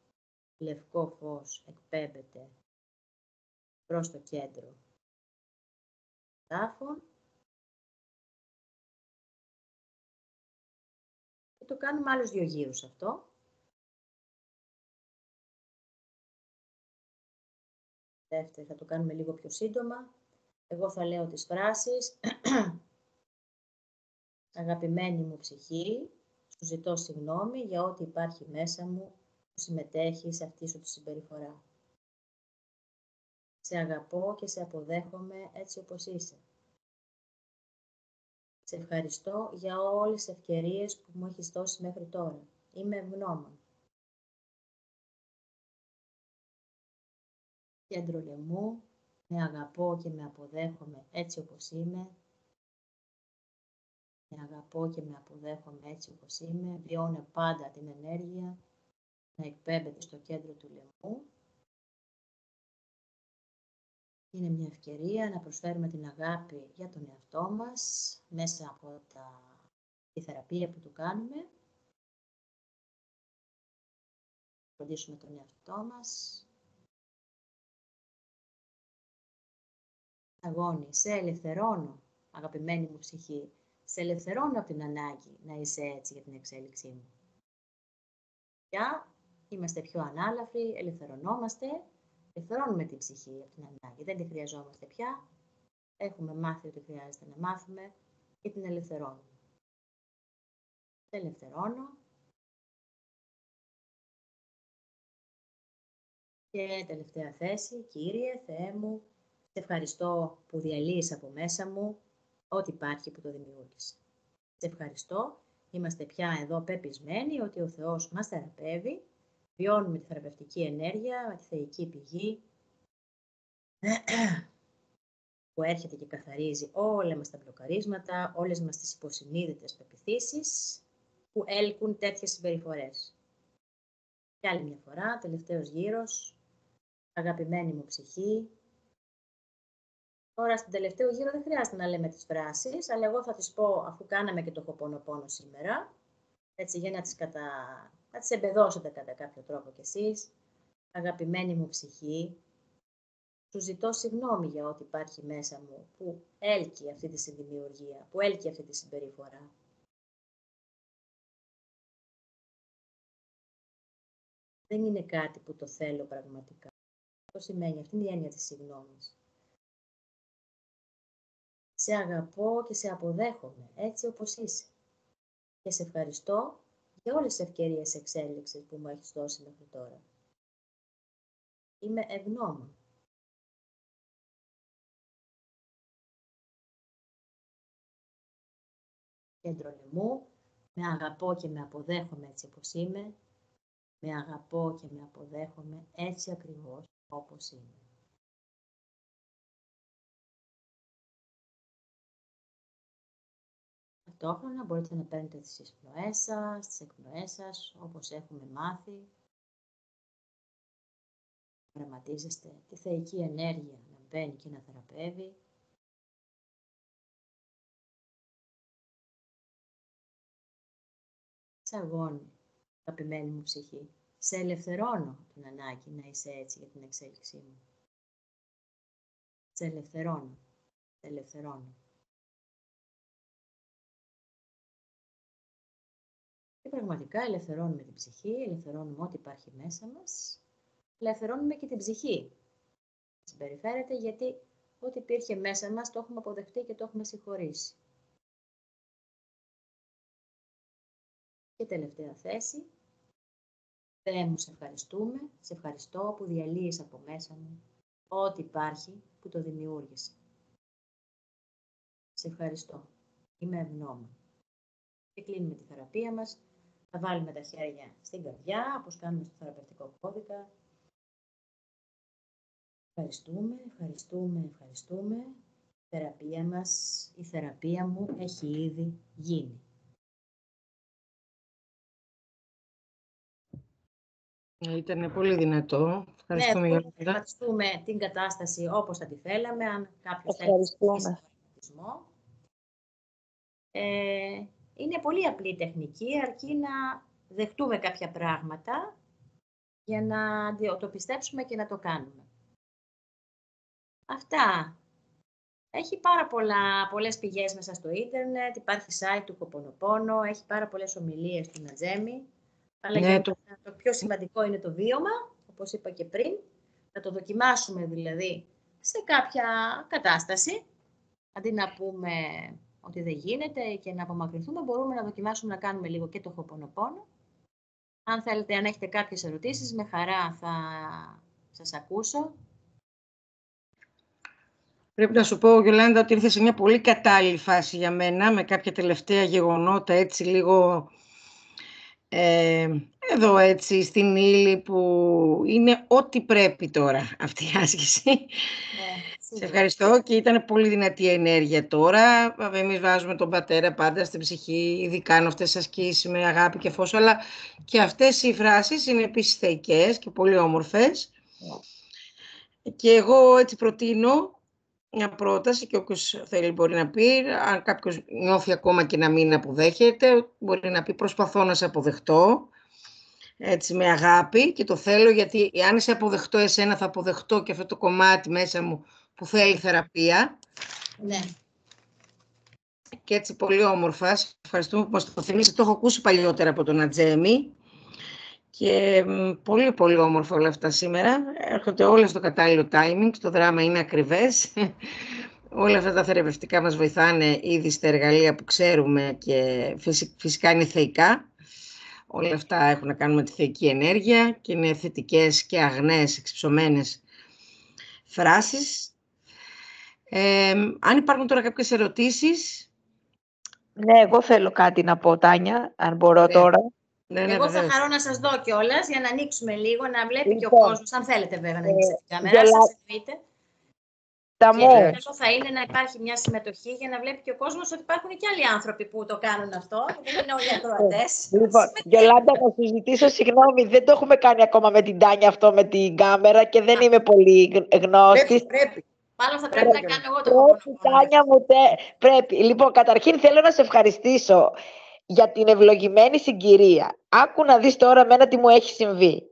λευκό φως εκπέμπεται προς το κέντρο τάφων και το κάνουμε άλλους 2 γύρους αυτό. Δεύτερη θα το κάνουμε λίγο πιο σύντομα. Εγώ θα λέω τις φράσεις. Αγαπημένη μου ψυχή, σου ζητώ συγγνώμη για ό,τι υπάρχει μέσα μου που συμμετέχει σε αυτή σου τη συμπεριφορά. Σε αγαπώ και σε αποδέχομαι έτσι όπως είσαι. Σε ευχαριστώ για όλες τις ευκαιρίες που μου έχεις δώσει μέχρι τώρα. Είμαι ευγνώμων. Κέντρο λαιμού, με αγαπώ και με αποδέχομαι έτσι όπως είμαι. Με αγαπώ και με αποδέχομαι έτσι όπως είμαι. Βιώνω πάντα την ενέργεια να εκπέμπεται στο κέντρο του λαιμού. Είναι μια ευκαιρία να προσφέρουμε την αγάπη για τον εαυτό μας μέσα από τη θεραπεία που του κάνουμε. Να φροντίσουμε τον εαυτό μας. Αγώνη, σε ελευθερώνω, αγαπημένη μου ψυχή. Σε ελευθερώνω από την ανάγκη να είσαι έτσι για την εξέλιξή μου. Πια είμαστε πιο ανάλαφροι, ελευθερωνόμαστε. Ελευθερώνουμε την ψυχή από την ανάγκη. Δεν τη χρειαζόμαστε πια. Έχουμε μάθει ότι χρειάζεται να μάθουμε και την ελευθερώνουμε. Σε ελευθερώνω. Και τελευταία θέση, Κύριε, Θεέ μου, σε ευχαριστώ που διαλύεις από μέσα μου ό,τι υπάρχει που το δημιούργησε. Σε ευχαριστώ. Είμαστε πια εδώ πεπισμένοι ότι ο Θεός μας θεραπεύει. Βιώνουμε τη θεραπευτική ενέργεια, τη θεϊκή πηγή που έρχεται και καθαρίζει όλα μας τα μπλοκαρίσματα, όλες μας τις υποσυνείδητες πεποιθήσεις που έλκουν τέτοιες συμπεριφορές. Και άλλη μια φορά, τελευταίος γύρος, αγαπημένη μου ψυχή. Τώρα, στην τελευταίο γύρο δεν χρειάζεται να λέμε τις φράσεις, αλλά εγώ θα τις πω αφού κάναμε και το Χοπονοπόνο σήμερα, έτσι για να τις εμπεδώσετε κατά κάποιο τρόπο κι εσείς. Αγαπημένη μου ψυχή, σου ζητώ συγγνώμη για ό,τι υπάρχει μέσα μου που έλκει αυτή τη συνδημιουργία, που έλκει αυτή τη συμπεριφορά. Δεν είναι κάτι που το θέλω πραγματικά. Αυτό σημαίνει, αυτή είναι η έννοια της συγγνώμης. Σε αγαπώ και σε αποδέχομαι, έτσι όπως είσαι. Και σε ευχαριστώ για όλες τις ευκαιρίες εξέλιξης που μου έχεις δώσει μέχρι τώρα. Είμαι ευγνώμων. Κέντρο λαιμού, με αγαπώ και με αποδέχομαι έτσι όπως είμαι. Με αγαπώ και με αποδέχομαι έτσι ακριβώς όπως είμαι. Ταυτόχρονα μπορείτε να παίρνετε τις εισπνοές σας, τις εκπνοές σας, όπως έχουμε μάθει. Πραγματίζεστε τη θεϊκή ενέργεια να μπαίνει και να θεραπεύει. Σε αγώνη, αγαπημένη μου ψυχή. Σε ελευθερώνω την ανάγκη να είσαι έτσι για την εξέλιξή μου. Σε ελευθερώνω. Σε ελευθερώνω. Και πραγματικά ελευθερώνουμε την ψυχή, ελευθερώνουμε ό,τι υπάρχει μέσα μας, ελευθερώνουμε και την ψυχή. Συμπεριφέρεται γιατί ό,τι υπήρχε μέσα μας το έχουμε αποδεχτεί και το έχουμε συγχωρήσει. Και τελευταία θέση. Θεέ μου, σε ευχαριστούμε, σε ευχαριστώ που διαλύεις από μέσα μου ό,τι υπάρχει που το δημιούργησε. Σε ευχαριστώ. Είμαι ευγνώμων. Και κλείνουμε τη θεραπεία μας. Θα βάλουμε τα χέρια στην καρδιά, όπως κάνουμε στο θεραπευτικό κώδικα. Ευχαριστούμε, ευχαριστούμε, ευχαριστούμε. Η θεραπεία μας, η θεραπεία μου έχει ήδη γίνει. Ήταν πολύ δυνατό. Ευχαριστούμε, Γιώργο. Ευχαριστούμε την κατάσταση όπως θα τη θέλαμε, αν κάποιος θέλει να πραγματισμό. Είναι πολύ απλή τεχνική, αρκεί να δεχτούμε κάποια πράγματα για να το πιστέψουμε και να το κάνουμε. Αυτά. Έχει πάρα πολλές πηγές μέσα στο ίντερνετ, υπάρχει site του Χοπονοπόνο, έχει πάρα πολλές ομιλίες του Νατζέμι. Αλλά Ναι, το πιο σημαντικό είναι το βίωμα, όπως είπα και πριν. Να το δοκιμάσουμε δηλαδή σε κάποια κατάσταση. Αντί να πούμε ότι δεν γίνεται και να απομακρυνθούμε, μπορούμε να δοκιμάσουμε να κάνουμε λίγο και το Χοπονοπόνο. Αν θέλετε, αν έχετε κάποιες ερωτήσεις, με χαρά θα σας ακούσω. Πρέπει να σου πω, Γιολάντα, ότι ήρθε σε μια πολύ κατάλληλη φάση για μένα, με κάποια τελευταία γεγονότα, έτσι λίγο εδώ έτσι στην ύλη, που είναι ό,τι πρέπει τώρα αυτή η άσκηση. Σε ευχαριστώ και ήταν πολύ δυνατή η ενέργεια τώρα. Εμείς βάζουμε τον πατέρα πάντα στην ψυχή, ειδικά αν αυτές τις ασκήσεις με αγάπη και φως, αλλά και αυτές οι φράσεις είναι επίσης θεϊκές και πολύ όμορφες. Και εγώ έτσι προτείνω μια πρόταση και όποιος θέλει μπορεί να πει, αν κάποιος νιώθει ακόμα και να μην αποδέχεται, μπορεί να πει προσπαθώ να σε αποδεχτώ, έτσι με αγάπη και το θέλω, γιατί αν σε αποδεχτώ εσένα θα αποδεχτώ και αυτό το κομμάτι μέσα μου που θέλει θεραπεία. Ναι. Και έτσι πολύ όμορφα, ευχαριστούμε που μας το θυμίσατε, το έχω ακούσει παλιότερα από τον Ατζέμι και πολύ πολύ όμορφα όλα αυτά σήμερα, έρχονται όλα στο κατάλληλο timing, το δράμα είναι ακριβές. Όλα αυτά τα θεραπευτικά μας βοηθάνε ήδη στα εργαλεία που ξέρουμε και φυσικά είναι θεϊκά. Όλα αυτά έχουν να κάνουν με τη θεϊκή ενέργεια και είναι θετικές και αγνές, εξυψωμένες φράσεις. Αν υπάρχουν τώρα κάποιες ερωτήσεις. Ναι, εγώ θέλω κάτι να πω, Τάνια, αν μπορώ τώρα. Ναι, εγώ θα χαρώ να σας δω κιόλας για να ανοίξουμε λίγο, να βλέπει και ο κόσμος, αν θέλετε βέβαια να ανοίξετε την κάμερα, σας εννοείται. Και αυτό θα είναι να υπάρχει μια συμμετοχή για να βλέπει και ο κόσμος ότι υπάρχουν και άλλοι άνθρωποι που το κάνουν αυτό. Δεν είναι όλοι ακροατές. Λοιπόν, Γιολάντα, να σου ζητήσω συγγνώμη, δεν το έχουμε κάνει ακόμα με την Τάνια αυτό με την κάμερα και δεν είμαι πολύ γνώστης. Πρέπει. Μάλλον θα πρέπει να κάνω εγώ το Χοπονοπόνο. Τάνια μου, πρέπει. Λοιπόν, καταρχήν θέλω να σε ευχαριστήσω για την ευλογημένη συγκυρία. Άκου να δεις τώρα εμένα τι μου έχει συμβεί.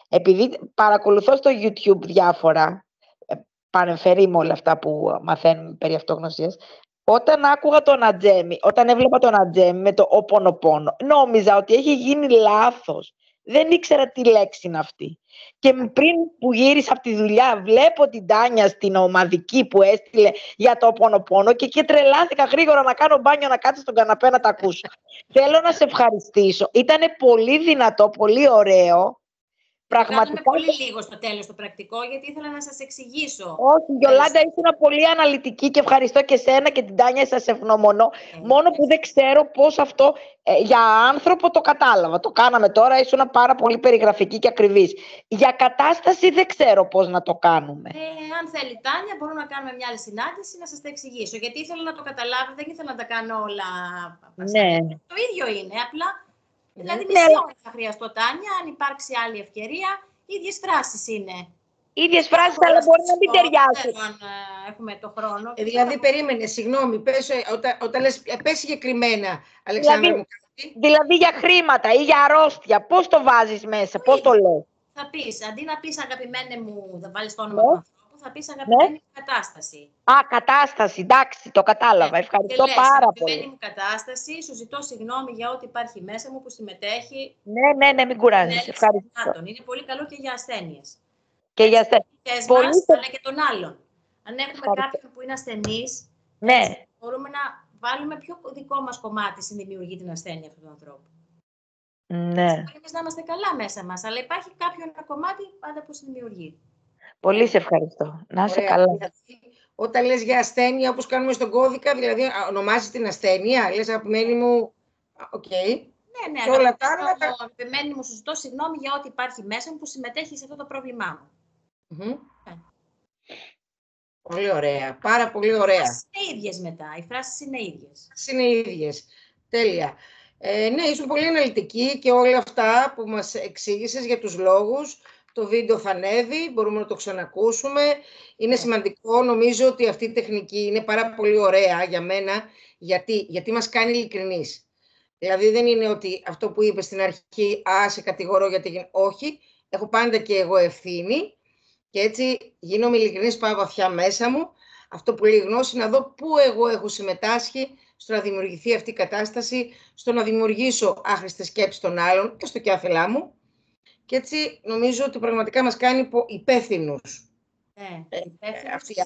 Επειδή παρακολουθώ στο YouTube διάφορα, παρεμφερεί με όλα αυτά που μαθαίνουμε περί αυτογνωσίας, όταν άκουγα τον Ατζέμι, όταν έβλεπα τον Ατζέμι με το Οπονοπόνο, νόμιζα ότι έχει γίνει λάθος. Δεν ήξερα τι λέξη είναι αυτή. Και πριν που γύρισα από τη δουλειά, βλέπω την Τάνια στην ομαδική που έστειλε για το Οπονοπόνο και τρελάθηκα γρήγορα να κάνω μπάνιο, να κάτσω στον καναπέ να τα ακούσω. Θέλω να σε ευχαριστήσω. Ήτανε πολύ δυνατό, πολύ ωραίο. Πραγματικά... Κάνουμε πολύ λίγο στο τέλος το πρακτικό, γιατί ήθελα να σας εξηγήσω. Όχι, Γιολάντα, ήσουν πολύ αναλυτική και ευχαριστώ και σένα και την Τάνια, σας ευγνωμονώ. Μόνο που δεν ξέρω πώς αυτό για άνθρωπο το κατάλαβα. Το κάναμε τώρα, ήσουν πάρα πολύ περιγραφική και ακριβής. Για κατάσταση δεν ξέρω πώς να το κάνουμε. Αν θέλει Τάνια, μπορούμε να κάνουμε μια άλλη συνάντηση να σας τα εξηγήσω. Γιατί ήθελα να το καταλάβετε, δεν ήθελα να τα κάνω όλα. Ναι. Το ίδιο είναι, απλά. Δηλαδή, μισή ώρα θα χρειαστώ, Τάνια, αν υπάρξει άλλη ευκαιρία. Ίδιες φράσεις είναι. Ίδιες φράσεις, αλλά μπορεί να μην ταιριάζουν. Αν έχουμε το χρόνο. Δηλαδή, περίμενε, συγγνώμη, όταν λες, πες συγκεκριμένα, Αλεξάνδρα μου. Δηλαδή για χρήματα ή για αρρώστια, πώς το βάζεις μέσα, πώς το λες. Θα πεις, αντί να πεις αγαπημένε μου, θα βάλεις το όνομα του ανθρώπου, θα πεις αγαπημένη μου κατάσταση. Α, κατάσταση, εντάξει, το κατάλαβα. Ευχαριστώ πάρα πολύ. Αγαπημένη μου κατάσταση, σου ζητώ συγγνώμη για ό,τι υπάρχει μέσα μου που συμμετέχει. Ναι, μην κουράζεις. Ευχαριστώ. Είναι πολύ καλό και για ασθένειες. Και για ασθένειες. Αλλά και των άλλων. Αν έχουμε κάποιον που είναι ασθενής, ναι, μπορούμε να βάλουμε ποιο δικό μας κομμάτι συνδημιουργεί την ασθένεια αυτού του ανθρώπου. Ναι. Εμείς να είμαστε καλά μέσα μας, αλλά υπάρχει κάποιο ένα κομμάτι πάντα που συνδημιουργεί. Πολύ σε ευχαριστώ. Να είσαι καλά. Όταν λες για ασθένεια, όπως κάνουμε στον κώδικα, δηλαδή ονομάζεις την ασθένεια, λες αγαπημένη μου, οκ. Ναι, και όλα τα άλλα. Αγαπημένη μου, σου ζητώ συγγνώμη για ό,τι υπάρχει μέσα μου που συμμετέχει σε αυτό το πρόβλημά μου. Πολύ ωραία, πάρα πολύ ωραία. Οι φράσεις είναι ίδιες μετά, οι φράσεις είναι ίδιες. Είναι ίδιες, τέλεια. Ναι, ήσουν πολύ αναλυτική και όλα αυτά που μας εξήγησες για τους λόγους. Το βίντεο θα ανέβει, μπορούμε να το ξανακούσουμε. Είναι σημαντικό, νομίζω ότι αυτή η τεχνική είναι πάρα πολύ ωραία για μένα, γιατί μας κάνει ειλικρινείς. Δηλαδή δεν είναι ότι αυτό που είπες στην αρχή, σε κατηγορώ γιατί όχι, έχω πάντα και εγώ ευθύνη και έτσι γίνομαι ειλικρινής, πάω βαθιά μέσα μου. Αυτό που λέει γνώση, να δω πού εγώ έχω συμμετάσχει στο να δημιουργηθεί αυτή η κατάσταση, στο να δημιουργήσω άχρηστες σκέψεις των άλλων και στο και άθελά μου. Και έτσι νομίζω ότι πραγματικά μας κάνει υπεύθυνους.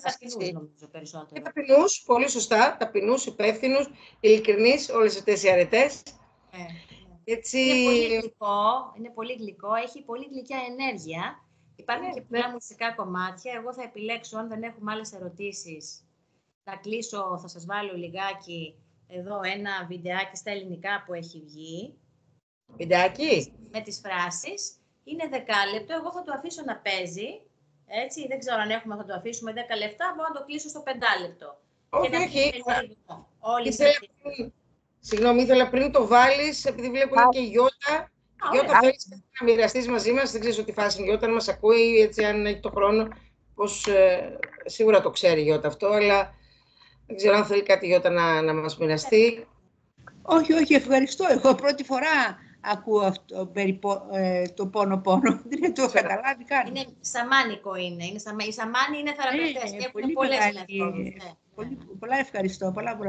Ταπεινούς νομίζω περισσότερο. Ταπεινούς, πολύ σωστά, ταπεινούς, υπεύθυνους, ειλικρινείς, όλες αυτές οι αρετές. Έτσι... Είναι πολύ γλυκό, έχει πολύ γλυκιά ενέργεια. Υπάρχουν και πολλά μουσικά κομμάτια. Εγώ θα επιλέξω, αν δεν έχουμε άλλες ερωτήσεις, να κλείσω, θα σας βάλω λιγάκι εδώ ένα βιντεάκι στα ελληνικά που έχει βγει. Βιντεάκι? Με τις φράσεις. Είναι 10 λεπτό, εγώ θα το αφήσω να παίζει. Έτσι, δεν ξέρω αν έχουμε, θα το αφήσουμε 10 λεπτά, μπορώ να το κλείσω στο 5 λεπτό. Όχι. Συγγνώμη, ήθελα πριν το βάλεις, επειδή βλέπω και η Γιώτα. Γιώτα, θέλεις να μοιραστείς μαζί μας, δεν ξέρεις ότι φάση η Γιώτα, αν μας ακούει, έτσι, αν έχει το χρόνο, πως σίγουρα το ξέρει η Γιώτα αυτό, αλλά δεν ξέρω αν θέλει κάτι η Γιώτα να μας μοιραστεί. Όχι, ευχαριστώ. Εγώ πρώτη φορά ακούω αυτό, το πόνο-πόνο. Δεν το έχω καταλάβει καν. Είναι σαμάνικο είναι. Οι σαμάνοι είναι θεραπευτές και έχουν πολλές μεθόδους. Πολλά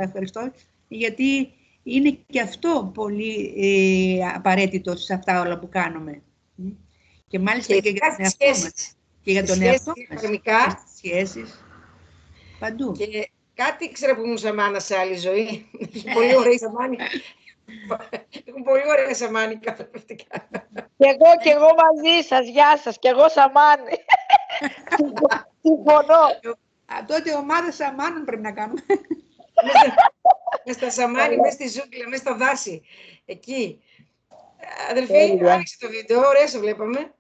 ευχαριστώ, γιατί είναι και αυτό πολύ απαραίτητο σε αυτά όλα που κάνουμε. Και μάλιστα και για τον εαυτό μας. Και για τον εαυτό μας. Στις σχέσεις. Παντού. Και κάτι ξέρω που ήμουν σαμάνα σε άλλη ζωή. Έχει πολύ ωραία σαμάνη. Έχουν πολύ ωραία σαμάνικα θεραπευτικά. Και εγώ μαζί σας, γεια σας, και εγώ σαμάνι. Συμφωνώ. Τότε ομάδα σαμάνων πρέπει να κάνουμε. Μες στα σαμάνι, μες στη ζούγκλα, μες στα δάση. Εκεί. Αδελφοί, άνοιξε το βίντεο, ωραία σε βλέπαμε.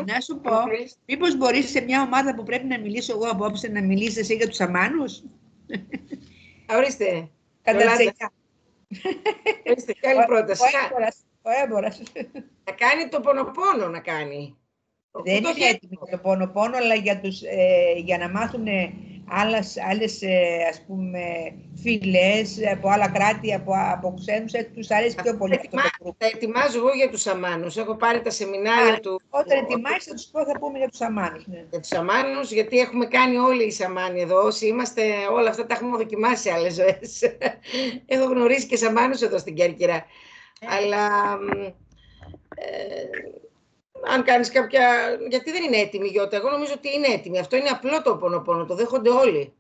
Να σου πω, μήπως μπορείς σε μια ομάδα που πρέπει να μιλήσω εγώ απόψε να μιλήσεις εσύ για τους σαμάνους. Ορίστε. Ορίστε, καλή πρόταση. Ο έμπορας. Να κάνει το πονοπόνο να κάνει. Δεν είναι έτοιμο το πονοπόνο, αλλά για να μάθουν άλλες φυλές από άλλα κράτη, από ξένους, τους αρέσει πιο πολύ αυτό το group. Τα ετοιμάζω εγώ για τους σαμάνους. Έχω πάρει τα σεμινάρια του. Όταν ετοιμάσεις θα τους πω, θα πούμε για τους σαμάνους. Ναι. Για τους σαμάνους, γιατί έχουμε κάνει όλοι οι σαμάνοι εδώ. Όσοι είμαστε, όλα αυτά τα έχουμε δοκιμάσει σε άλλες ζωές. Έχω γνωρίσει και σαμάνους εδώ στην Κέρκυρα. Αλλά αν κάνεις κάποια... Γιατί δεν είναι έτοιμη, Γιώτα. Εγώ νομίζω ότι είναι έτοιμη. Αυτό είναι απλό το πονοπόνο. Το δέχονται όλοι.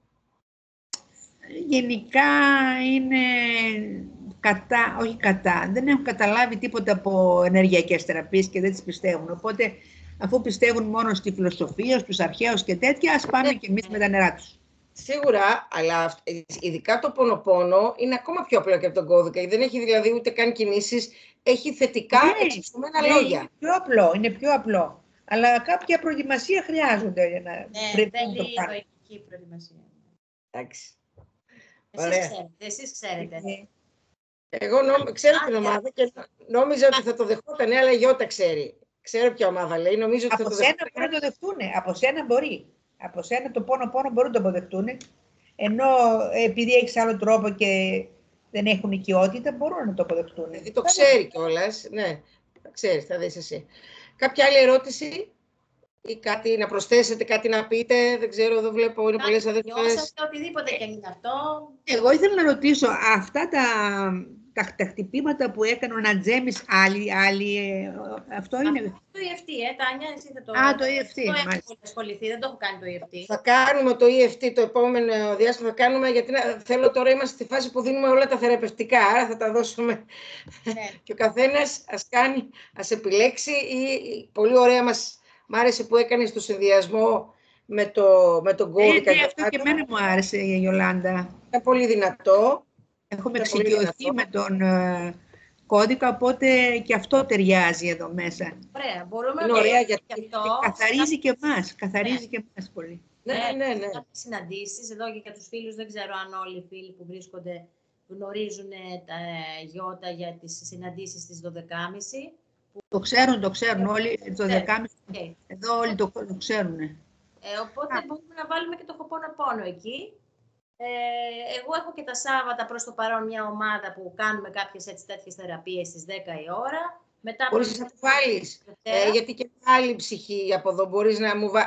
Γενικά είναι όχι κατά. Δεν έχουν καταλάβει τίποτα από ενεργειακές θεραπείες και δεν τις πιστεύουν. Οπότε, αφού πιστεύουν μόνο στη φιλοσοφία, στους αρχαίους και τέτοια, ας πάμε και εμείς με τα νερά τους. Σίγουρα, αλλά ειδικά το πονοπόνο είναι ακόμα πιο απλό και από τον κώδικα. Δεν έχει δηλαδή ούτε καν κινήσεις, έχει θετικά εξυπνούμενα λόγια. Είναι πιο απλό. Αλλά κάποια προετοιμασία χρειάζονται για να πρέπει να το κάνουν. Λογική προετοιμασία. Εντάξει. Εσείς ξέρετε. Εγώ ξέρω την ομάδα και νόμιζα ότι θα το δεχόταν, αλλά η Γιώτα ξέρει. Ξέρω ποια ομάδα λέει. Νομίζω ότι από σένα μπορεί να το δεχτούν. Από σένα μπορεί. Από σένα το πόνο μπορούν να το αποδεχτούν. Ενώ επειδή έχεις άλλο τρόπο και δεν έχουν οικειότητα, μπορούν να το αποδεχτούν. Δηλαδή το ξέρει κιόλας. Ναι, το ξέρει, θα δεις εσύ. Κάποια άλλη ερώτηση? ή κάτι να προσθέσετε, κάτι να πείτε. Δεν ξέρω, εδώ βλέπω είναι πολλές αδερφές. Νιώσατε οτιδήποτε και αν είναι αυτό. Εγώ ήθελα να ρωτήσω, αυτά τα χτυπήματα που έκανε ο Νατζέμις, αυτό είναι... Το EFT, Τάνια, εσύ θα το... Το EFT, το μάλιστα. έχω ασχοληθεί, δεν το έχω κάνει το EFT. Θα κάνουμε το EFT το επόμενο διάστημα, θα κάνουμε, γιατί θέλω τώρα, είμαστε στη φάση που δίνουμε όλα τα θεραπευτικά, άρα θα τα δώσουμε. Ναι. Και ο καθένας ας επιλέξει, ή πολύ ωραία μ' άρεσε που έκανε στο συνδυασμό με τον κώδικα. Αυτό και εμένα μου άρεσε, η Ιολάντα. Είναι πολύ δυνατό. Έχουμε εξοικειωθεί με τον κώδικα, οπότε και αυτό ταιριάζει εδώ μέσα. Ωραία, μπορούμε να ωραία, γιατί αυτό. Καθαρίζει και εμάς, και εμάς πολύ. Ναι. Συναντήσεις, εδώ και για τους φίλους, δεν ξέρω αν όλοι οι φίλοι που βρίσκονται γνωρίζουν τα γιώτα για τις συναντήσεις στις 12.30. Το ξέρουν όλοι, το 12.30. Εδώ όλοι το ξέρουν. Οπότε μπορούμε να βάλουμε και το Ho'oponopono εκεί. Εγώ έχω και τα Σάββατα προς το παρόν μια ομάδα που κάνουμε κάποιες τέτοιες θεραπείες στις 10 η ώρα. Μπορείς να το βάλεις, γιατί και άλλη ψυχή από εδώ. Μπορείς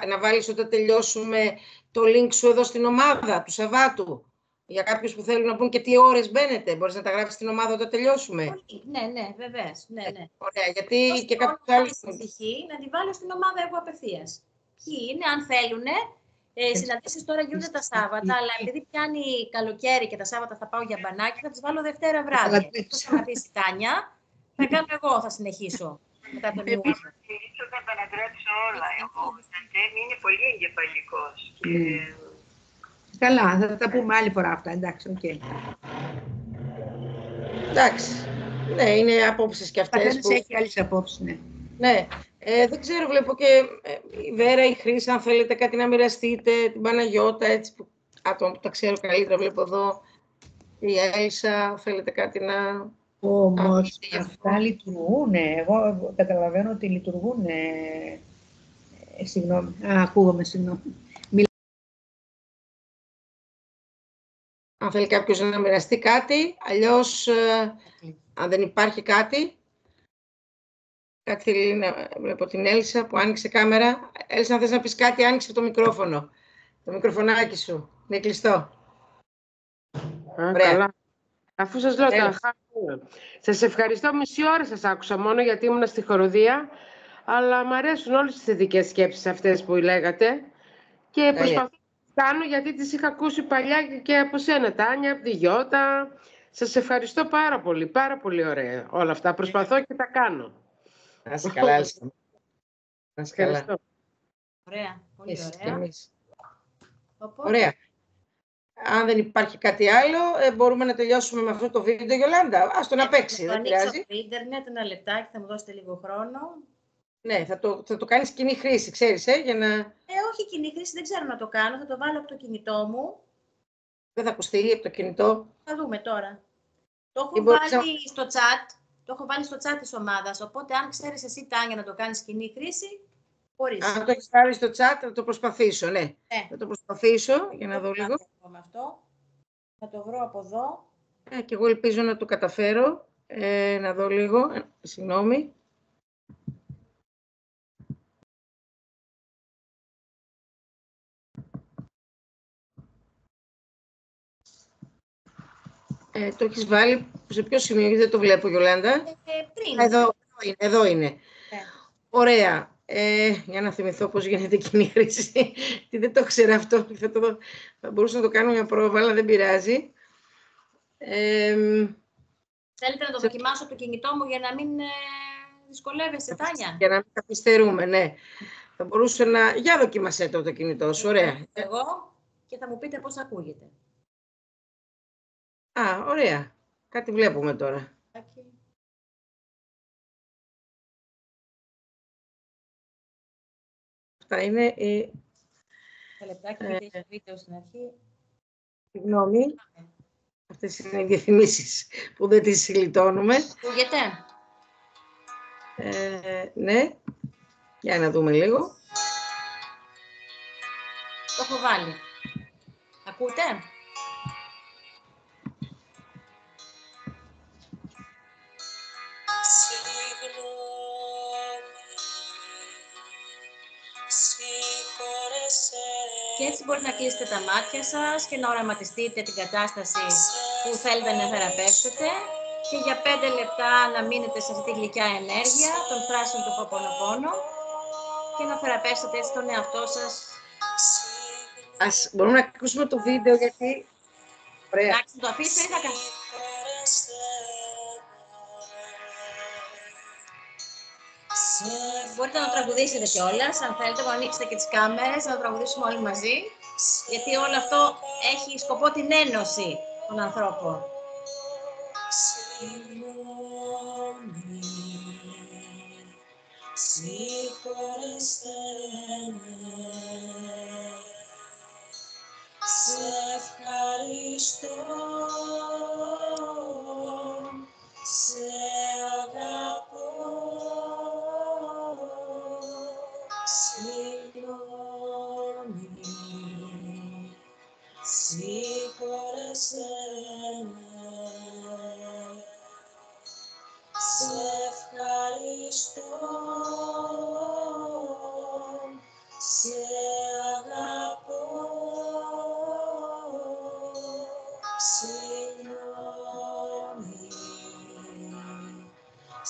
να βάλεις όταν τελειώσουμε το link σου εδώ στην ομάδα του Σαββάτου. Για κάποιους που θέλουν να πούν και τι ώρες μπαίνετε. Μπορείς να τα γράψεις στην ομάδα όταν τελειώσουμε. Ναι, βεβαίως. Ναι. Ωραία, γιατί και κάποιους άλλους... ψυχή να τη βάλω στην ομάδα εγώ απευθείας. Ποιοι είναι, αν θέλουν. Συναντήσεις τώρα γίνονται τα Σάββατα, αλλά επειδή πιάνει καλοκαίρι και τα Σάββατα θα πάω για μπανάκι, θα τις βάλω Δευτέρα βράδυ. Θα σταματήσει η Τάνια, θα κάνω εγώ, θα συνεχίσω. Μετά τον Ιούνιο. Θα επαναγράψω όλα εγώ. Ο Νατέμι είναι πολύ εγκεφαλικός. Καλά, θα τα πούμε άλλη φορά αυτά, εντάξει, οκ. Εντάξει, ναι, είναι απόψεις και αυτές. Καθένας έχει άλλες απόψεις, ναι. Ναι, δεν ξέρω, βλέπω και η Βέρα, η Χρύση, αν θέλετε κάτι να μοιραστείτε, την Παναγιώτα, έτσι που τα ξέρω καλύτερα, βλέπω εδώ, η Έλσα, θέλετε κάτι να... Όμως αυτά λειτουργούν, εγώ καταλαβαίνω ότι λειτουργούν, συγγνώμη, ακούγομαι, συγγνώμη. Αν θέλει κάποιος να μοιραστεί κάτι, αλλιώς, αν δεν υπάρχει κάτι, βλέπω την Έλσα που άνοιξε κάμερα. Έλσα, αν θες να πεις κάτι, άνοιξε το μικρόφωνο. Το μικροφωνάκι σου. Είναι κλειστό. Καλά. Αφού σας λέω τα χάρη. Σας ευχαριστώ. Μισή ώρα σας άκουσα μόνο γιατί ήμουν στη χοροδία. Αλλά μου αρέσουν όλες τις θετικές σκέψεις αυτές που λέγατε. Και προσπαθώ να κάνω γιατί τις είχα ακούσει παλιά και από σένα, Τάνια, από τη Γιώτα. Σας ευχαριστώ πάρα πολύ. Πάρα πολύ ωραία όλα αυτά. Προσπαθώ και τα κάνω. Να είσαι καλά, Έλσα. Να είσαι καλά. Ωραία, πολύ ωραία. Ωραία. Αν δεν υπάρχει κάτι άλλο, μπορούμε να τελειώσουμε με αυτό το βίντεο, Γιολάντα. Ας το να παίξει, δεν πειράζει. Θα το ίντερνετ, ένα λεπτάκι, θα μου δώσετε λίγο χρόνο. Ναι, θα το κάνεις κοινή χρήση, ξέρεις, για να... Όχι κοινή χρήση, δεν ξέρω να το κάνω. Θα το βάλω από το κινητό μου. Δεν θα αποστείλει από το κινητό. Θα δούμε τώρα. Το έχω βάλει στο chat. Το έχω βάλει στο chat της ομάδας. Οπότε, αν ξέρεις εσύ, Τάνια, να το κάνεις κοινή χρήση, μπορείς. Αν το έχεις βάλει στο chat, θα το προσπαθήσω, ναι. Θα το προσπαθήσω, για να δω λίγο. Με αυτό. Θα το βρω από εδώ. Και εγώ ελπίζω να το καταφέρω. Να δω λίγο. Συγγνώμη. Το έχεις βάλει σε ποιο σημείο, γιατί δεν το βλέπω, Γιολάντα. Πριν. Εδώ είναι. Ωραία. Για να θυμηθώ πώς γίνεται κοινή χρήση. Τι δεν το ξέρω αυτό. Θα μπορούσα να το κάνω μια πρόβα, αλλά δεν πειράζει. Θέλετε να το δοκιμάσω από το κινητό μου για να μην δυσκολεύεσαι, Τάνια. Για να μην καθυστερούμε, ναι. Θα μπορούσε να... Για δοκίμασέ το κινητό σου, ωραία. Εγώ και θα μου πείτε πώς ακούγεται. Ωραία. Κάτι βλέπουμε τώρα. Αυτά είναι... Τα λεπτάκι, έχει βίντεο στην αρχή. Συγγνώμη. Αυτές είναι οι διαφημίσεις που δεν τις συλλητώνουμε. Ακούγεται. Ναι. Για να δούμε λίγο. Το έχω βάλει. Ακούτε. Και έτσι μπορείτε να κλείσετε τα μάτια σας και να οραματιστείτε την κατάσταση που θέλετε να θεραπεύσετε και για 5 λεπτά να μείνετε σε αυτή τη γλυκιά ενέργεια των φράσεων του Ho'oponopono και να θεραπεύσετε έτσι τον εαυτό σας. Μπορούμε να ακούσουμε το βίντεο γιατί... Ωραία. Εντάξει, το αφήσω ή θα κάνω. Μπορείτε να το τραγουδήσετε κιόλας, αν θέλετε, να ανοίξετε και τις κάμερες, να το τραγουδήσουμε όλοι μαζί, γιατί όλο αυτό έχει σκοπό την ένωση των ανθρώπων. Συγχώρεσέ με, σε ευχαριστώ, σε αγαπώ, συγγνώμη,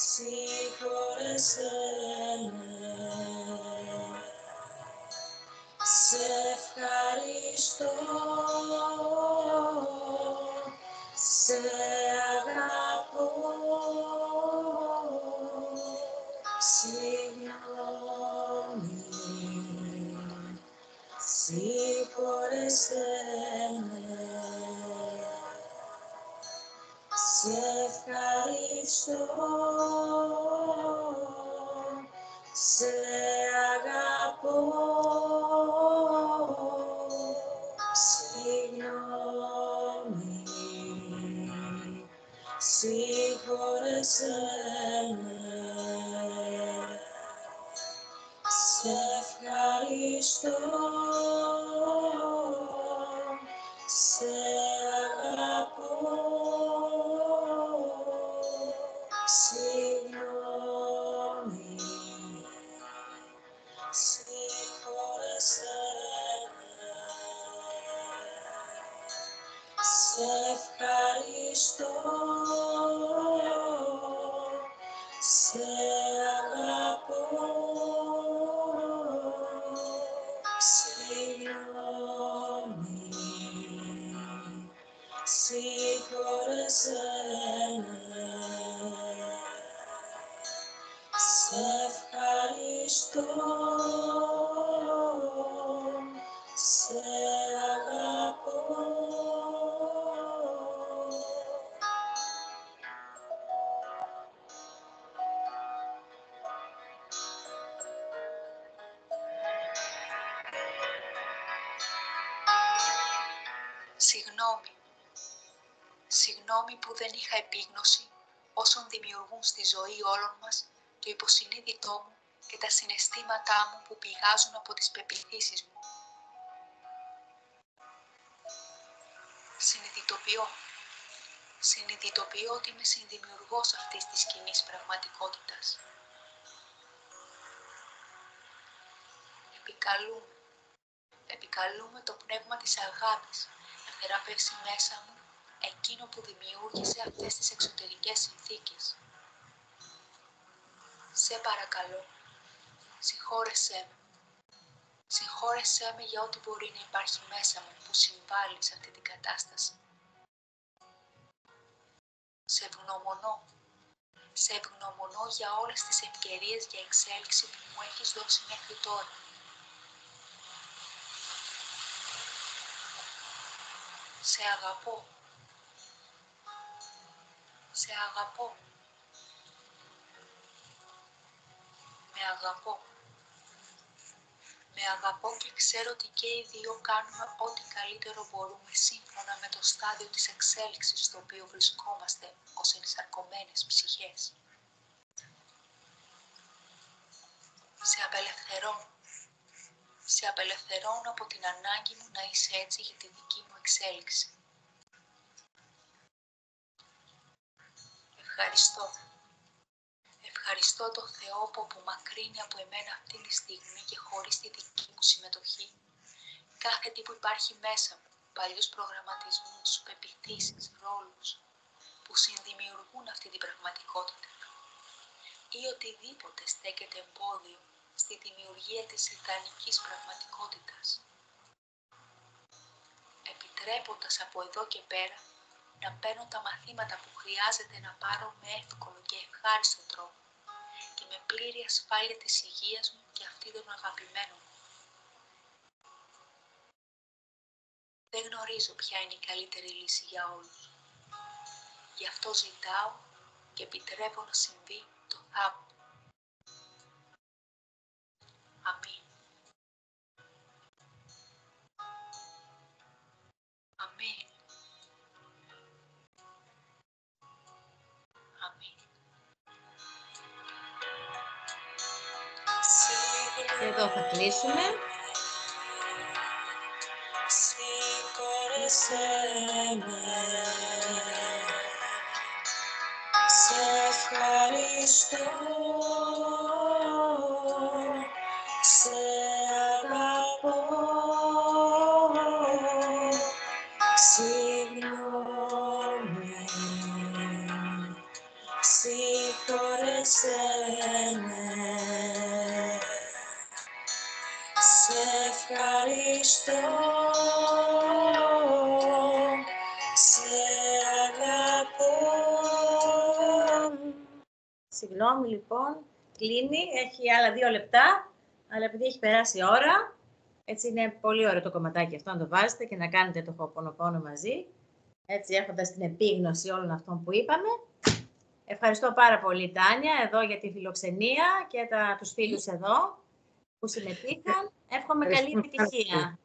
συγχώρεσέ με, σε ευχαριστώ, σε αγαπώ, συγγνώμη, συγχώρεσέ με, σε ευχαριστώ, σε αγαπώ, συγγνώμη, συγχώρεσέ με, σε ευχαριστώ, σε αγαπώ, συγγνώμη, συγχώρεσέ με, σε ευχαριστώ, σε αγαπώ, συγγνώμη, συγχώρεσέ με, σε ευχαριστώ, σε αγαπώ, συγγνώμη, συγχώρεσέ με, σε ευχαριστώ, σε αγαπώ. Συγγνώμη. Συγγνώμη που δεν είχα επίγνωση όσων δημιουργούν στη ζωή όλων μας το υποσυνείδητό μου και τα συναισθήματά μου που πηγάζουν από τις πεποιθήσεις μου. Συνειδητοποιώ ότι είμαι συνδημιουργός αυτής της κοινής πραγματικότητας. Επικαλούμε το πνεύμα της αγάπης να θεραπεύσει μέσα μου εκείνο που δημιούργησε αυτές τις εξωτερικές συνθήκες. Σε παρακαλώ, συγχώρεσέ με. Συγχώρεσέ με για ό,τι μπορεί να υπάρχει μέσα μου που συμβάλλει σε αυτή την κατάσταση. Σε ευγνωμονώ για όλες τις ευκαιρίες για εξέλιξη που μου έχεις δώσει μέχρι τώρα. Σε αγαπώ. Σε αγαπώ. Με αγαπώ. Με αγαπώ και ξέρω ότι και οι δύο κάνουμε ό,τι καλύτερο μπορούμε σύμφωνα με το στάδιο της εξέλιξης στο οποίο βρισκόμαστε ως ενσαρκωμένες ψυχές. Σε απελευθερώνω. Σε απελευθερώνω από την ανάγκη μου να είσαι έτσι για τη δική μου εξέλιξη. Ευχαριστώ. Ευχαριστώ το Θεό που απομακρύνει από εμένα αυτή τη στιγμή και χωρίς τη δική μου συμμετοχή κάθε τι που υπάρχει μέσα μου, παλιούς προγραμματισμούς, πεποιθήσεις, ρόλους, που συνδημιουργούν αυτή την πραγματικότητα ή οτιδήποτε στέκεται εμπόδιο στη δημιουργία της ιδανικής πραγματικότητας. Επιτρέποντας από εδώ και πέρα να παίρνω τα μαθήματα που χρειάζεται να πάρω με εύκολο και ευχάριστο τρόπο και με πλήρη ασφάλεια της υγείας μου και αυτή των αγαπημένων μου. Δεν γνωρίζω ποια είναι η καλύτερη λύση για όλους. Γι' αυτό ζητάω και επιτρέπω να συμβεί το θαύμα. Αμήν. Αμήν. Αμήν. Και εδώ θα κλείσουμε. Συγχώρεσέ με, σε ευχαριστώ, σε αγαπώ, συγγνώμη, συγχώρεσέ με. Σε ευχαριστώ, σε αγαπώ. Συγγνώμη λοιπόν, κλείνει, έχει άλλα 2 λεπτά, αλλά επειδή έχει περάσει η ώρα, έτσι είναι πολύ ωραίο το κομματάκι αυτό να το βάζετε και να κάνετε το Ho'oponopono μαζί, έτσι έχοντας την επίγνωση όλων αυτών που είπαμε. Ευχαριστώ πάρα πολύ Τάνια εδώ για τη φιλοξενία και τους φίλους εδώ που συμμετείχαν. Εύχομαι καλή επιτυχία.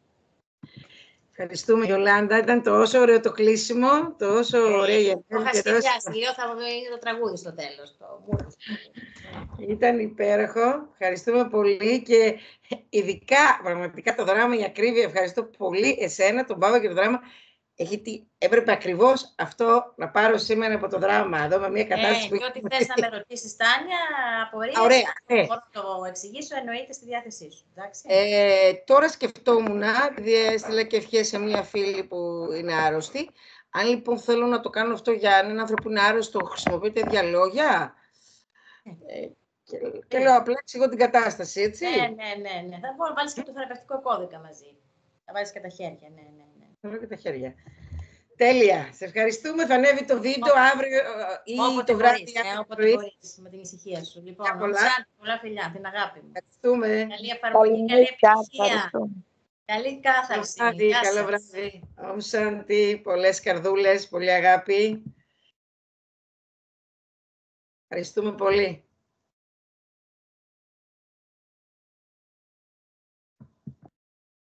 Ευχαριστούμε, Γιολάντα. Ήταν τόσο ωραίο το κλείσιμο, τόσο ωραία η το είχα σχεδιάσει. Λέω θα είναι το τραγούδι στο τέλος. Ήταν υπέροχο. Ευχαριστούμε πολύ και ειδικά, πραγματικά το δράμα, η ακρίβεια, ευχαριστώ πολύ εσένα, τον Παύλο και το δράμα. Γιατί έπρεπε ακριβώς αυτό να πάρω σήμερα από το δράμα. Εδώ με μια κατάσταση και ό,τι θες να με ρωτήσεις, Τάνια, απορίες, μπορώ να το εξηγήσω, εννοείται στη διάθεσή σου. Τώρα σκεφτόμουν, επειδή έστειλα και ευχές σε μια φίλη που είναι άρρωστη, αν λοιπόν θέλω να το κάνω αυτό για έναν άνθρωπο που είναι άρρωστο, χρησιμοποιώ τέτοια λόγια. Και λέω απλά εξηγώ την κατάσταση, έτσι. Ναι. Θα μπορώ να βάλεις και το θεραπευτικό κώδικα μαζί. Θα βάλεις και τα χέρια, ναι. Θα βάλω και τα χέρια. Τέλεια. Σε ευχαριστούμε. Θα ανέβει το βίντεο αύριο ή το βράδυ. Όποτε μπορείς, με την ησυχία σου. Λοιπόν, πολλά φιλιά, την αγάπη μου. Ευχαριστούμε. Καλή εφαρμογή, καλή επιτυχία. Καλή κάθαρση. Καλό βράδυ. Om Shanti. Πολλές καρδούλες, πολύ αγάπη. Ευχαριστούμε πολύ.